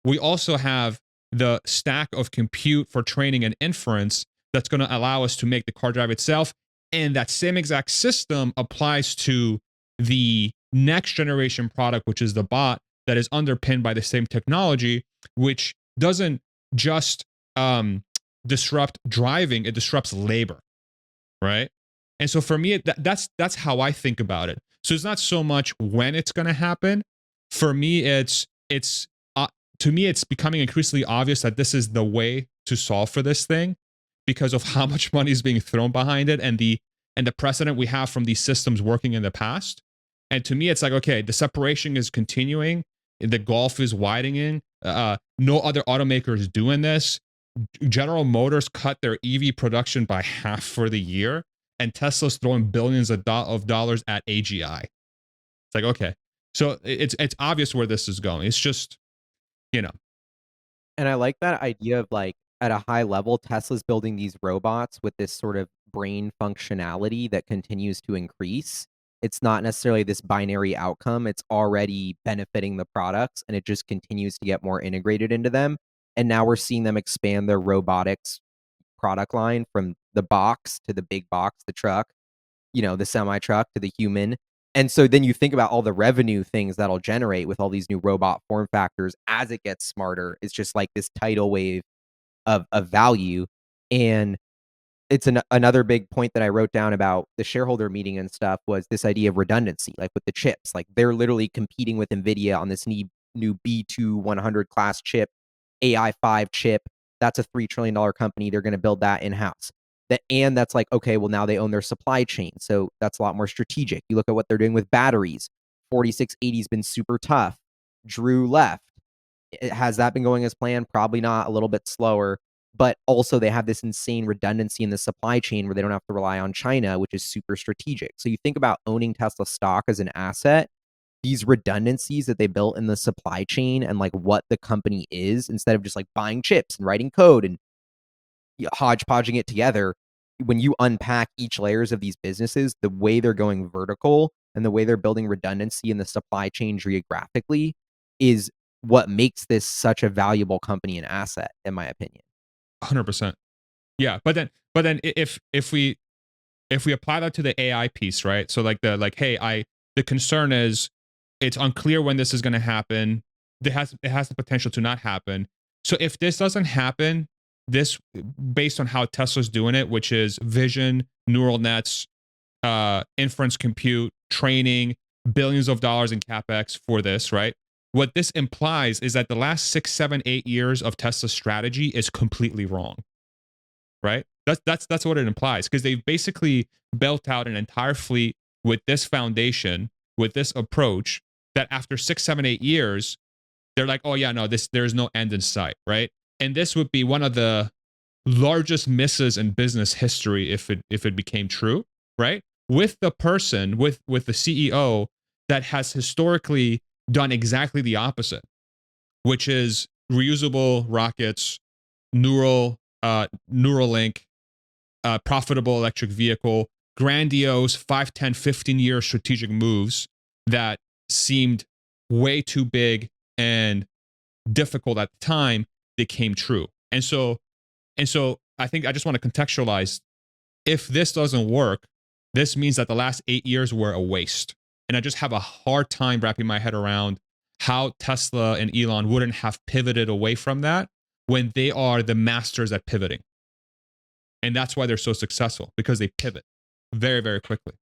we also have the stack of compute for training and inference that's going to allow us to make the car drive itself. And that same exact system applies to the next generation product, which is the bot, that is underpinned by the same technology, which doesn't just disrupt driving, it disrupts labor, right? And so for me, that's how I think about it. So it's not so much when it's going to happen. For me, to me, it's becoming increasingly obvious that this is the way to solve for this thing because of how much money is being thrown behind it and the precedent we have from these systems working in the past. And to me, it's like, okay, the separation is continuing. The gulf is widening. No other automaker is doing this. General Motors cut their EV production by half for the year, and Tesla's throwing billions of dollars at AGI. It's like, okay, so it's obvious where this is going. It's just, And I like that idea of like at a high level, Tesla's building these robots with this sort of brain functionality that continues to increase. It's not necessarily this binary outcome. It's already benefiting the products and it just continues to get more integrated into them. And now we're seeing them expand their robotics product line from the box to the big box, the truck, the semi truck to the human. And so then you think about all the revenue things that'll generate with all these new robot form factors as it gets smarter. It's just like this tidal wave of value. And it's another big point that I wrote down about the shareholder meeting and stuff was this idea of redundancy, like with the chips. Like they're literally competing with NVIDIA on this new B2 100 class chip, AI5 chip. That's a $3 trillion company. They're going to build that in-house. And that's like, okay, well, now they own their supply chain. So that's a lot more strategic. You look at what they're doing with batteries. 4680's been super tough. Drew left. Has that been going as planned? Probably not, a little bit slower. But also they have this insane redundancy in the supply chain where they don't have to rely on China, which is super strategic. So you think about owning Tesla stock as an asset, these redundancies that they built in the supply chain and like what the company is, instead of just like buying chips and writing code and hodgepodging it together, when you unpack each layers of these businesses, the way they're going vertical and the way they're building redundancy in the supply chain geographically is what makes this such a valuable company and asset, in my opinion. 100%. Yeah, but then if we apply that to the AI piece, right? So like the concern is it's unclear when this is going to happen. It has the potential to not happen. So if this doesn't happen, this based on how Tesla's doing it, which is vision, neural nets, inference compute, training, billions of dollars in capex for this, right? What this implies is that the last 6, 7, 8 years of Tesla's strategy is completely wrong, right? That's what it implies, because they've basically built out an entire fleet with this foundation, with this approach, that after 6, 7, 8 years, they're like, oh yeah, no, there's no end in sight, right? And this would be one of the largest misses in business history if it became true, right? With the person, with the CEO that has historically done exactly the opposite, which is reusable rockets, Neuralink, profitable electric vehicle, grandiose 5, 10, 15-year strategic moves that seemed way too big and difficult at the time became true. And so I think I just want to contextualize, if this doesn't work, this means that the last 8 years were a waste. And I just have a hard time wrapping my head around how Tesla and Elon wouldn't have pivoted away from that when they are the masters at pivoting. And that's why they're so successful, because they pivot very, very quickly.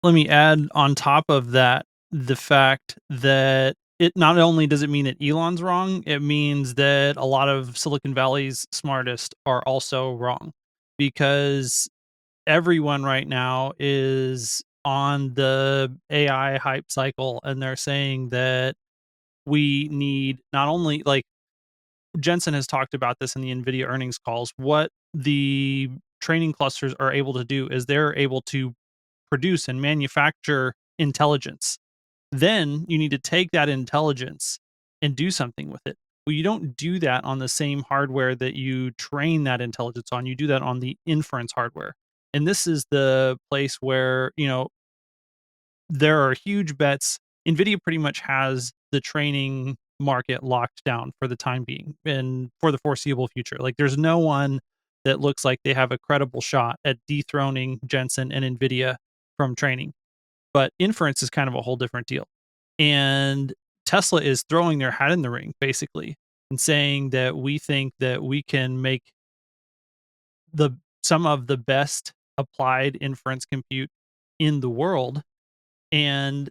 Let me add on top of that the fact that it not only does it mean that Elon's wrong, it means that a lot of Silicon Valley's smartest are also wrong, because everyone right now is on the AI hype cycle, and they're saying that we need not only like Jensen has talked about this in the NVIDIA earnings calls. What the training clusters are able to do is they're able to produce and manufacture intelligence. Then you need to take that intelligence and do something with it. Well, you don't do that on the same hardware that you train that intelligence on. You do that on the inference hardware. And this is the place where, there are huge bets. NVIDIA pretty much has the training market locked down for the time being and for the foreseeable future. Like, there's no one that looks like they have a credible shot at dethroning Jensen and NVIDIA from training. But inference is kind of a whole different deal. And Tesla is throwing their hat in the ring, basically, and saying that we think that we can make some of the best applied inference compute in the world. And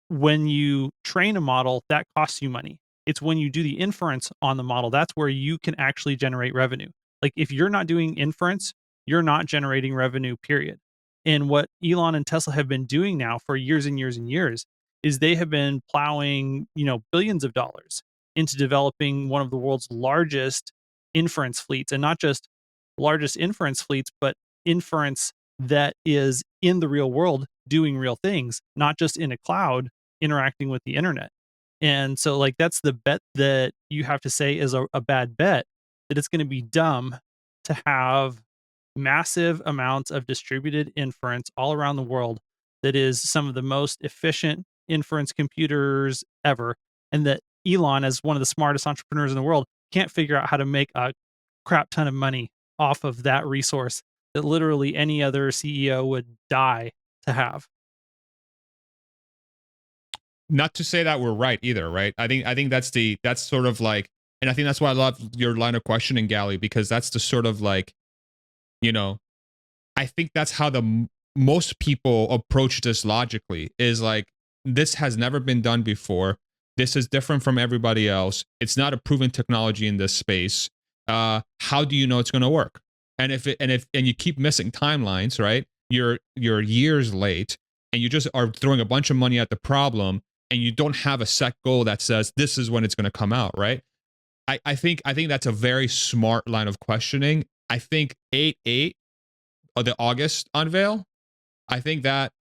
when you train a model, that costs you money. It's when you do the inference on the model, that's where you can actually generate revenue. Like, if you're not doing inference, you're not generating revenue, period. And what Elon and Tesla have been doing now for years and years and years is they have been plowing, billions of dollars into developing one of the world's largest inference fleets, and not just largest inference fleets, but inference that is in the real world doing real things, not just in a cloud interacting with the internet. And so, like, that's the bet that you have to say is a bad bet, that it's going to be dumb to have massive amounts of distributed inference all around the world that is some of the most efficient inference computers ever. And that Elon, as one of the smartest entrepreneurs in the world, can't figure out how to make a crap ton of money off of that resource that literally any other CEO would die to have. Not to say that we're right either, right? I think that's sort of like And I think that's why I love your line of questioning, Gally, because that's the sort of like, you know, I think that's how most people approach this logically, is like, this has never been done before. This is different from everybody else. It's not a proven technology in this space. How do you know it's going to work? And if you keep missing timelines, right? You're years late, and you just are throwing a bunch of money at the problem, and you don't have a set goal that says this is when it's going to come out, right? I think that's a very smart line of questioning. I think 8/8, the August unveil, I think that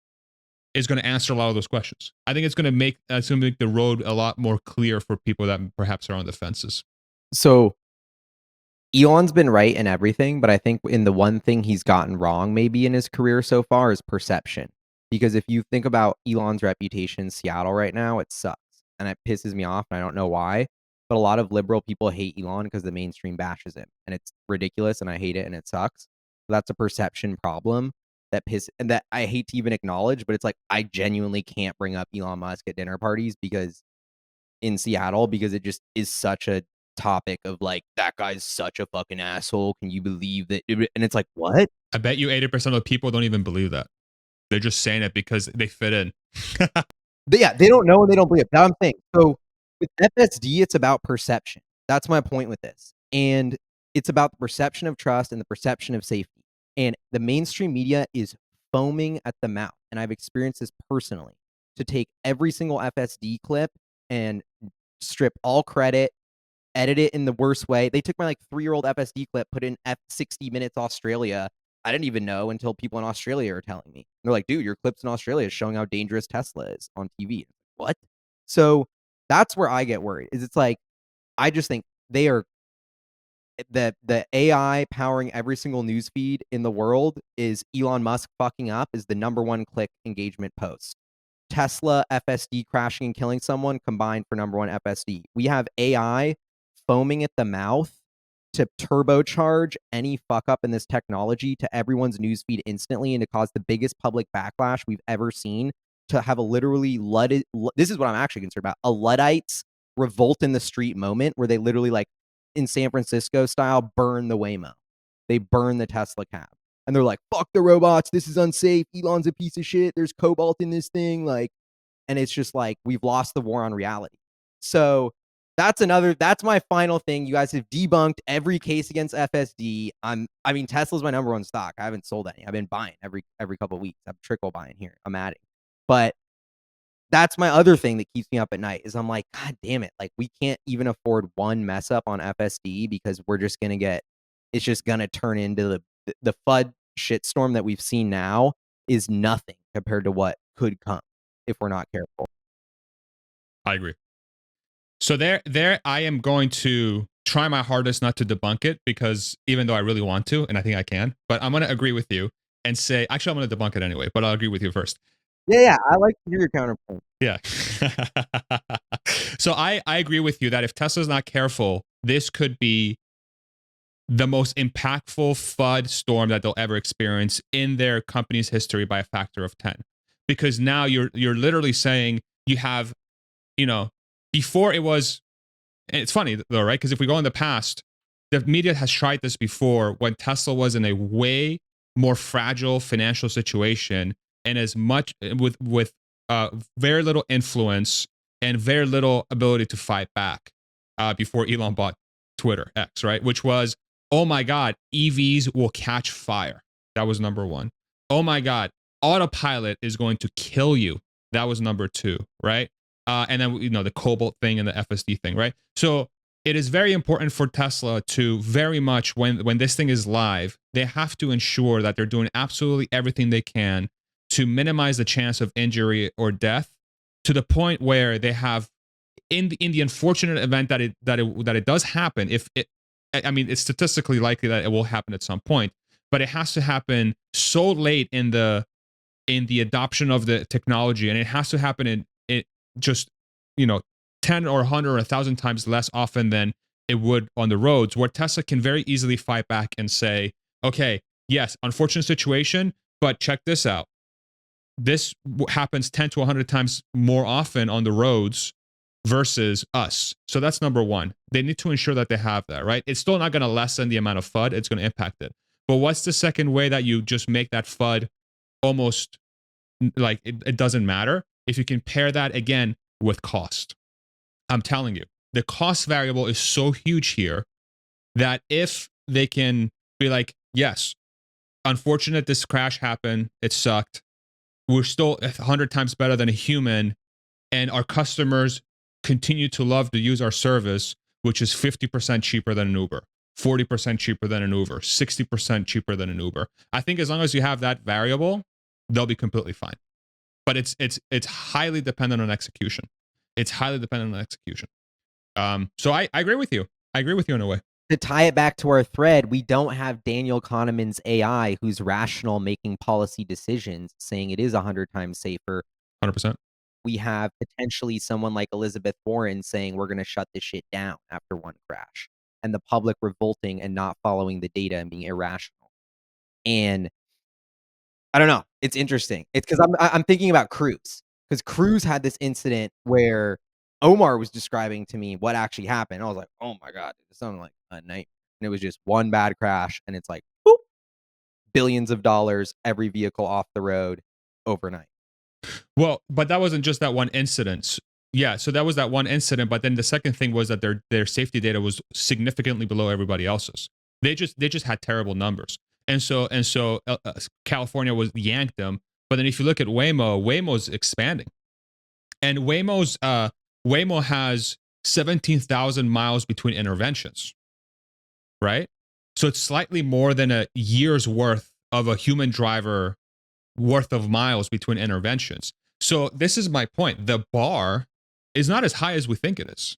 is going to answer a lot of those questions. I think it's going to make the road a lot more clear for people that perhaps are on the fences. So Elon's been right in everything, but I think in the one thing he's gotten wrong maybe in his career so far is perception. Because if you think about Elon's reputation in Seattle right now, it sucks. And it pisses me off, and I don't know why. But a lot of liberal people hate Elon because the mainstream bashes him. And it's ridiculous, and I hate it, and it sucks. That's a perception problem and that I hate to even acknowledge, but it's like I genuinely can't bring up Elon Musk at dinner parties because in Seattle, because it just is such a topic of like, that guy's such a fucking asshole. Can you believe that? And it's like, what? I bet you 80% of the people don't even believe that. They're just saying it because they fit in. Yeah, they don't know and they don't believe it. That's what I'm saying. So with FSD, it's about perception. That's my point with this. And it's about the perception of trust and the perception of safety. And the mainstream media is foaming at the mouth. And I've experienced this personally, to take every single FSD clip and strip all credit, edit it in the worst way. They took my like 3-year-old FSD clip, put in F60 minutes Australia. I didn't even know until people in Australia are telling me. They're like, dude, your clips in Australia is showing how dangerous Tesla is on TV. What? So that's where I get worried. Is it's like, I just think they are the AI powering every single news feed in the world is Elon Musk fucking up is the #1 click engagement post. Tesla FSD crashing and killing someone combined for #1 FSD. We have AI foaming at the mouth to turbocharge any fuck up in this technology to everyone's newsfeed instantly and to cause the biggest public backlash we've ever seen, to have a literally this is what I'm actually concerned about, a Luddites revolt in the street moment where they literally, like in San Francisco style, burn the Waymo. They burn the Tesla cab. And they're like, fuck the robots. This is unsafe. Elon's a piece of shit. There's cobalt in this thing. Like, and it's just like, we've lost the war on reality. So that's my final thing. You guys have debunked every case against FSD. I mean, Tesla's my #1 stock. I haven't sold any. I've been buying every couple of weeks. I'm trickle buying here. I'm adding. But that's my other thing that keeps me up at night is I'm like, God damn it. Like, we can't even afford one mess up on FSD because we're just going to it's just going to turn into the FUD shitstorm that we've seen now is nothing compared to what could come if we're not careful. I agree. So there I am going to try my hardest not to debunk it, because even though I really want to, and I think I can, but I'm going to agree with you and say, actually, I'm going to debunk it anyway, but I'll agree with you first. Yeah, I like to hear your counterpoint. Yeah. So I agree with you that if Tesla's not careful, this could be the most impactful FUD storm that they'll ever experience in their company's history by a factor of 10. Because now you're literally saying you have, before it was, and it's funny though, right? Because if we go in the past, the media has tried this before when Tesla was in a way more fragile financial situation and as much with very little influence and very little ability to fight back before Elon bought Twitter X, right? Which was, oh my God, EVs will catch fire. That was #1. Oh my God, autopilot is going to kill you. That was #2, right? And then, the cobalt thing and the FSD thing, right? So it is very important for Tesla to very much, when this thing is live, they have to ensure that they're doing absolutely everything they can to minimize the chance of injury or death, to the point where they have, in the unfortunate event that it does happen, it's statistically likely that it will happen at some point, but it has to happen so late in the adoption of the technology, and it has to happen in just 10 or 100 or 1,000 times less often than it would on the roads, where Tesla can very easily fight back and say, okay, yes, unfortunate situation, but check this out. This happens 10 to 100 times more often on the roads versus us. So that's number one. They need to ensure that they have that, right? It's still not going to lessen the amount of FUD. It's going to impact it. But what's the second way that you just make that FUD almost like it doesn't matter? If you can pair that again with cost. I'm telling you, the cost variable is so huge here that if they can be like, yes, unfortunate this crash happened, it sucked. We're still 100 times better than a human, and our customers continue to love to use our service, which is 50% cheaper than an Uber, 40% cheaper than an Uber, 60% cheaper than an Uber. I think as long as you have that variable, they'll be completely fine. But it's highly dependent on execution. It's highly dependent on execution. So I agree with you. I agree with you in a way. To tie it back to our thread, we don't have Daniel Kahneman's AI who's rational making policy decisions saying it is 100 times safer. 100%. We have potentially someone like Elizabeth Warren saying we're going to shut this shit down after one crash, and the public revolting and not following the data and being irrational. And I don't know. It's interesting. It's because I'm thinking about Cruz, because Cruz had this incident where Omar was describing to me what actually happened. I was like, oh my God, it sounded like a night. And it was just one bad crash, and it's like, boop, billions of dollars, every vehicle off the road overnight. Well, but that wasn't just that one incident. Yeah, so that was that one incident, but then the second thing was that their safety data was significantly below everybody else's. They just had terrible numbers. And so California was yanked them. But then if you look at Waymo's expanding. And Waymo has 17,000 miles between interventions. Right? So it's slightly more than a year's worth of a human driver worth of miles between interventions. So this is my point. The bar is not as high as we think it is.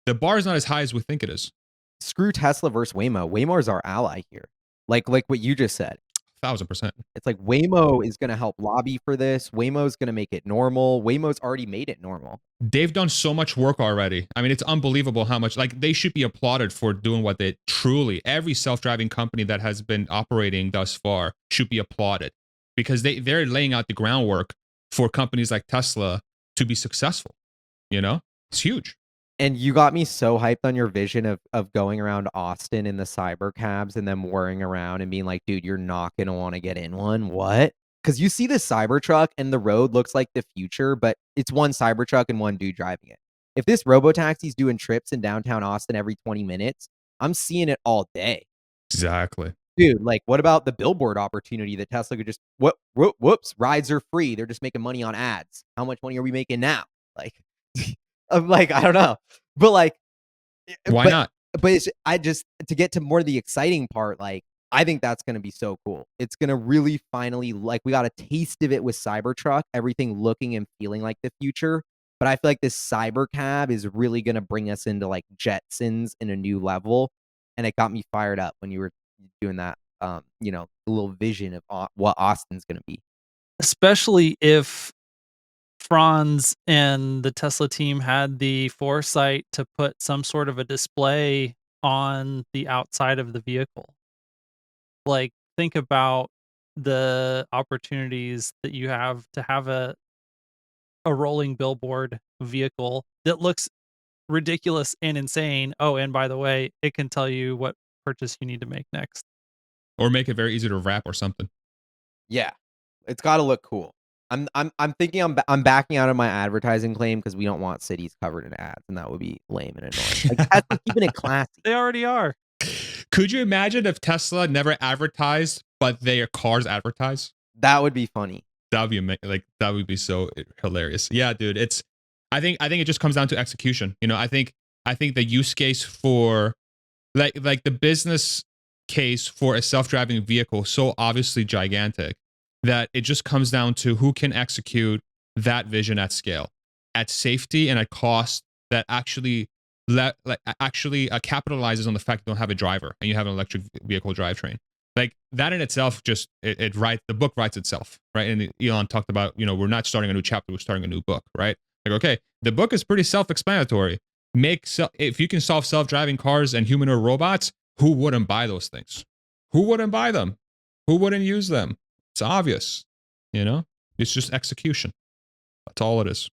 The bar is not as high as we think it is. Screw Tesla versus Waymo. Waymo is our ally here. Like what you just said. 1,000%. It's like Waymo is going to help lobby for this. Waymo's going to make it normal. Waymo's already made it normal. They've done so much work already. I mean, it's unbelievable how much, like, they should be applauded for doing what they truly, every self-driving company that has been operating thus far should be applauded, because they're laying out the groundwork for companies like Tesla to be successful. You know, it's huge. And you got me so hyped on your vision of going around Austin in the cyber cabs and them whirring around and being like, dude, you're not going to want to get in one. What? Because you see the Cybertruck and the road looks like the future, but it's one Cybertruck and one dude driving it. If this Robotaxi's doing trips in downtown Austin every 20 minutes, I'm seeing it all day. Exactly. Dude, like, what about the billboard opportunity that Tesla could just, whoops, rides are free. They're just making money on ads. How much money are we making now? Like, I'm like, I don't know. But like, why not? But to get to more of the exciting part, like, I think that's going to be so cool. It's going to really finally, like, we got a taste of it with Cybertruck, everything looking and feeling like the future. But I feel like this cyber cab is really going to bring us into like Jetsons in a new level. And it got me fired up when you were doing that, the little vision of what Austin's going to be. Especially if Franz and the Tesla team had the foresight to put some sort of a display on the outside of the vehicle. Like, think about the opportunities that you have to have a rolling billboard vehicle that looks ridiculous and insane. Oh, and by the way, it can tell you what purchase you need to make next. Or make it very easy to wrap or something. Yeah. It's got to look cool. I'm thinking I'm backing out of my advertising claim because we don't want cities covered in ads, and that would be lame and annoying. Like, Tesla's keeping it classy. They already are. Could you imagine if Tesla never advertised, but their cars advertise? That would be funny. That would be so hilarious. Yeah, dude. I think it just comes down to execution. You know, I think the use case for like the business case for a self-driving vehicle is so obviously gigantic that it just comes down to who can execute that vision at scale, at safety, and at cost that actually capitalizes on the fact you don't have a driver and you have an electric vehicle drivetrain. Like, that in itself, just the book writes itself, right? And Elon talked about, we're not starting a new chapter, we're starting a new book, right? Like, okay, the book is pretty self-explanatory. If you can solve self-driving cars and humanoid robots, who wouldn't buy those things? Who wouldn't buy them? Who wouldn't use them? It's obvious, It's just execution. That's all it is.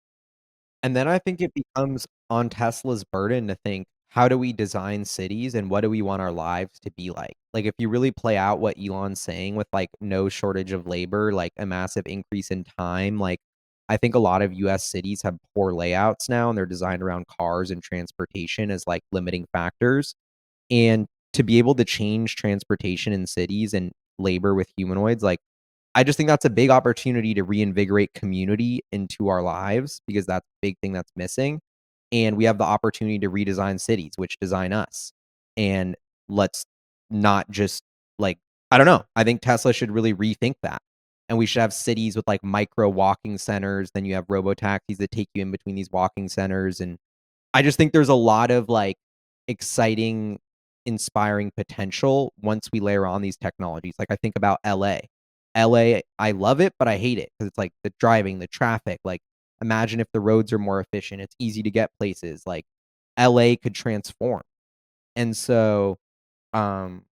And then I think it becomes on Tesla's burden to think, how do we design cities and what do we want our lives to be like? Like, if you really play out what Elon's saying with like no shortage of labor, like a massive increase in time, like I think a lot of US cities have poor layouts now and they're designed around cars and transportation as like limiting factors. And to be able to change transportation in cities and labor with humanoids, like I just think that's a big opportunity to reinvigorate community into our lives because that's a big thing that's missing. And we have the opportunity to redesign cities, which design us. And let's not just like, I don't know. I think Tesla should really rethink that. And we should have cities with like micro walking centers. Then you have robo taxis that take you in between these walking centers. And I just think there's a lot of like exciting, inspiring potential once we layer on these technologies. Like I think about LA. LA, I love it, but I hate it because it's like the driving, the traffic. Like imagine if the roads are more efficient. It's easy to get places. Like LA could transform. And so um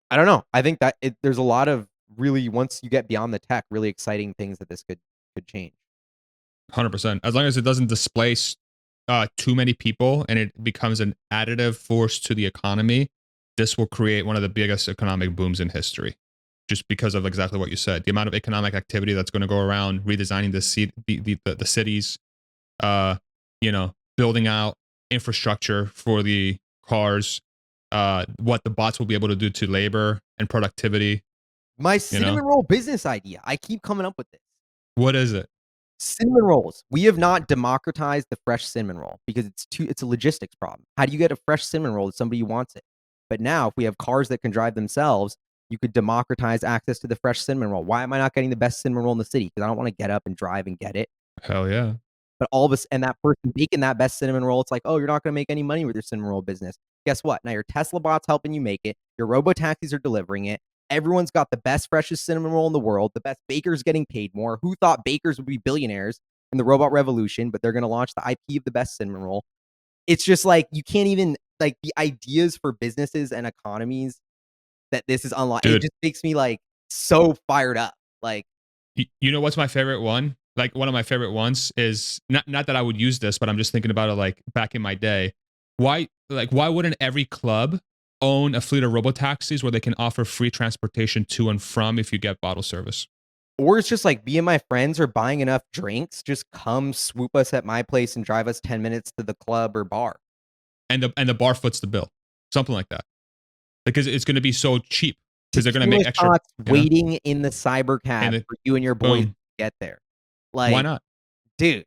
I don't know. I think that there's a lot of really once you get beyond the tech, really exciting things that this could change. 100%. As long as it doesn't displace too many people and it becomes an additive force to the economy, this will create one of the biggest economic booms in history. Just because of exactly what you said, the amount of economic activity that's going to go around redesigning the cities, building out infrastructure for the cars, what the bots will be able to do to labor and productivity. My You know, cinnamon roll business idea. I keep coming up with this. what is it? Cinnamon rolls. We have not democratized the fresh cinnamon roll because it's a logistics problem. How do you get a fresh cinnamon roll to somebody who wants it? But now if we have cars that can drive themselves, you could democratize access to the fresh cinnamon roll. Why am I not getting the best cinnamon roll in the city? Because I don't want to get up and drive and get it. Hell yeah. But all of us and that person making that best cinnamon roll, it's like, oh, you're not going to make any money with your cinnamon roll business. Guess what? Now your Tesla bot's helping you make it. Your robo taxis are delivering it. Everyone's got the best, freshest cinnamon roll in the world. The best bakers getting paid more. Who thought bakers would be billionaires in the robot revolution? But they're going to launch the IP of the best cinnamon roll. It's just like you can't even like the ideas for businesses and economies that this is unlocked. It just makes me like so fired up. Like, you know what's my favorite one? Like one of my favorite ones is not that I would use this, but I'm just thinking about it like back in my day. Why wouldn't every club own a fleet of robo taxis where they can offer free transportation to and from if you get bottle service? Or it's just like me and my friends are buying enough drinks, just come swoop us at my place and drive us 10 minutes to the club or bar. And the bar foots the bill. Something like that. Because it's going to be so cheap. Because they're going to make extra. Waiting in the cyber cab for you and your boys to get there. Like, why not? Dude.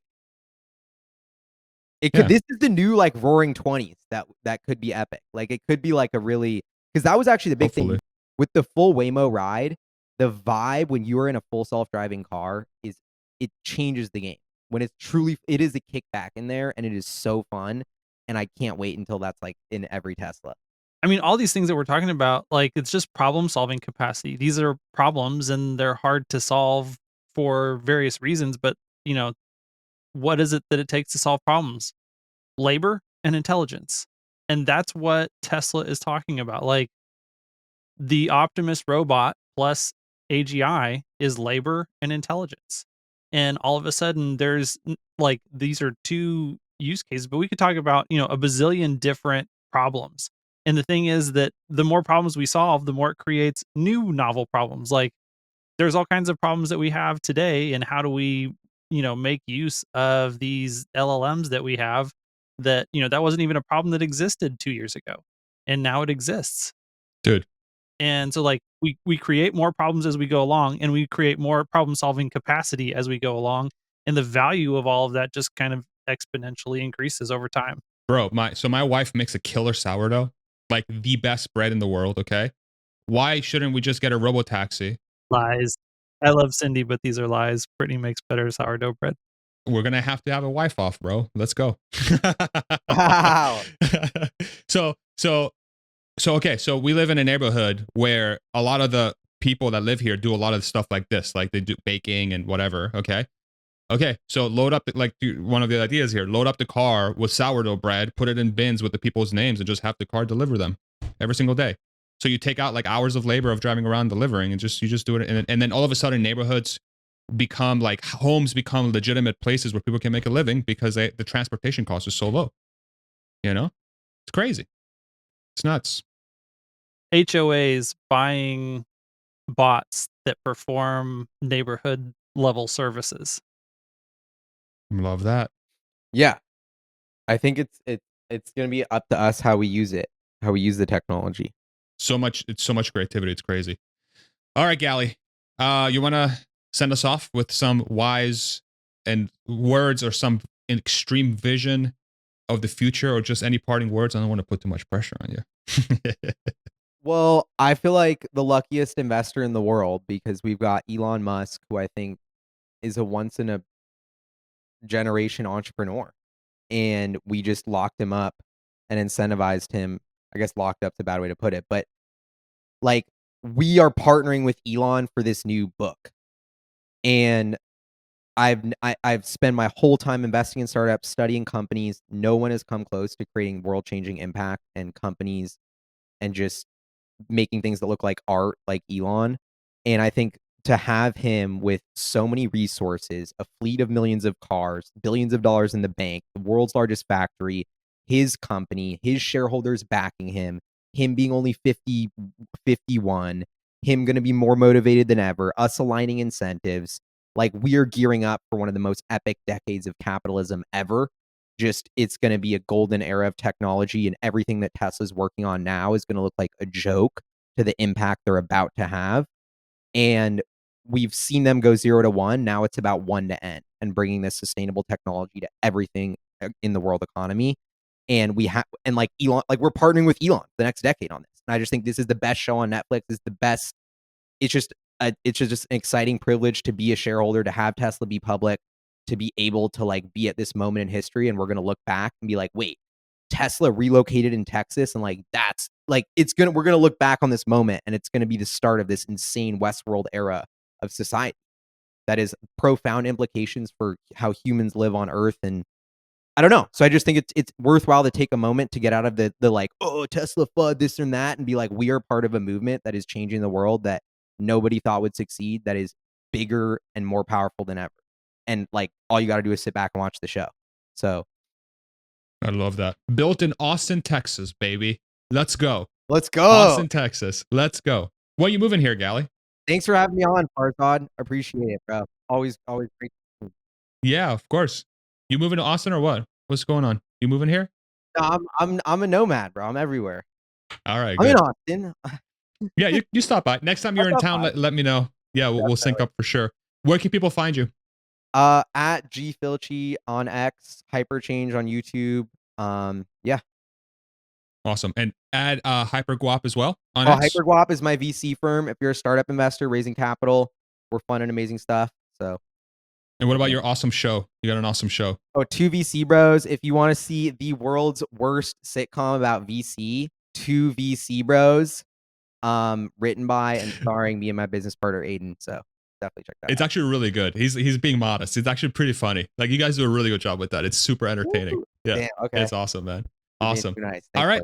It could. This is the new like Roaring 20s that could be epic. Like it could be like a really because that was actually the big thing with the full Waymo ride. The vibe when you are in a full self-driving car is it changes the game. When it's truly it is a kickback in there and it is so fun. And I can't wait until that's like in every Tesla. I mean, all these things that we're talking about, like it's just problem solving capacity. These are problems and they're hard to solve for various reasons, but what is it that it takes to solve problems? Labor and intelligence. And that's what Tesla is talking about. Like the Optimus robot plus AGI is labor and intelligence. And all of a sudden there's like these are two use cases, but we could talk about, a bazillion different problems. And the thing is that the more problems we solve, the more it creates new novel problems. Like there's all kinds of problems that we have today and how do we make use of these LLMs that we have that that wasn't even a problem that existed 2 years ago and now it exists, dude. And so like we create more problems as we go along and we create more problem solving capacity as we go along, and the value of all of that just kind of exponentially increases over time. Bro, my wife makes a killer sourdough, like the best bread in the world, okay? Why shouldn't we just get a robo taxi? Lies. I love Cindy, but these are lies. Brittany makes better sourdough bread. We're going to have a wife off, bro. Let's go. Wow. Okay, so we live in a neighborhood where a lot of the people that live here do a lot of stuff like this, like they do baking and whatever, okay? Okay, so load up, one of the ideas here, load up the car with sourdough bread, put it in bins with the people's names and just have the car deliver them every single day. So you take out like hours of labor of driving around delivering and you just do it. And then all of a sudden neighborhoods become like homes become legitimate places where people can make a living because the transportation cost is so low. You know, it's crazy. It's nuts. HOAs buying bots that perform neighborhood level services. Love that. Yeah. I think it's gonna be up to us how we use it, how we use the technology. It's so much creativity. It's crazy. All right, Gally. You want to send us off with some wise and words or some extreme vision of the future, or just any parting words? I don't want to put too much pressure on you. Well, I feel like the luckiest investor in the world because we've got Elon Musk, who I think is a once in a generation entrepreneur. And we just locked him up and incentivized him. I guess locked up's a bad way to put it, but like we are partnering with Elon for this new book. And I've spent my whole time investing in startups, studying companies. No one has come close to creating world-changing impact and companies and just making things that look like art like Elon. And I think to have him with so many resources, a fleet of millions of cars, billions of dollars in the bank, the world's largest factory, his company, his shareholders backing him being only 50, 51, him going to be more motivated than ever, us aligning incentives. Like we are gearing up for one of the most epic decades of capitalism ever. Just it's going to be a golden era of technology, and everything that Tesla's working on now is going to look like a joke to the impact they're about to have. And we've seen them go 0 to 1. Now it's about 1 to N and bringing this sustainable technology to everything in the world economy. And we have, and like Elon, like we're partnering with Elon the next decade on this. And I just think this is the best show on Netflix. It's the best. It's just an exciting privilege to be a shareholder, to have Tesla be public, to be able to like be at this moment in history. And we're going to look back and be like, wait, Tesla relocated in Texas. And like, that's like, we're going to look back on this moment and it's going to be the start of this insane Westworld era of society that is profound implications for how humans live on Earth. And I don't know. So I just think it's worthwhile to take a moment to get out of the like, oh, Tesla FUD, this and that, and be like, we are part of a movement that is changing the world that nobody thought would succeed, that is bigger and more powerful than ever. And like, all you got to do is sit back and watch the show. So I love that. Built in Austin, Texas, baby. Let's go. Let's go. Austin, Texas. Let's go. When you moving here, Gally? Thanks for having me on, Farzad. Appreciate it, bro. Always great. Yeah, of course. You moving to Austin or what? What's going on? You moving here? No, I'm a nomad, bro. I'm everywhere. All right, I'm good. in Austin. Yeah, you stop by. Next time you're in town, let me know. Yeah, we'll sync up for sure. Where can people find you? At G Filchi on X, Hyperchange on YouTube. Yeah. Awesome. And add HyperGuap as well on X. HyperGuap is my VC firm. If you're a startup investor raising capital, we're fun and amazing stuff. So. And what about your awesome show? You got an awesome show. Oh, 2 VC Bros. If you want to see the world's worst sitcom about VC, 2 VC Bros. Written by and starring me and my business partner Aiden. So definitely check that out. It's actually really good. He's being modest. It's actually pretty funny. Like you guys do a really good job with that. It's super entertaining. Ooh, yeah. Damn, okay. It's awesome, man. Awesome. Nice. All right.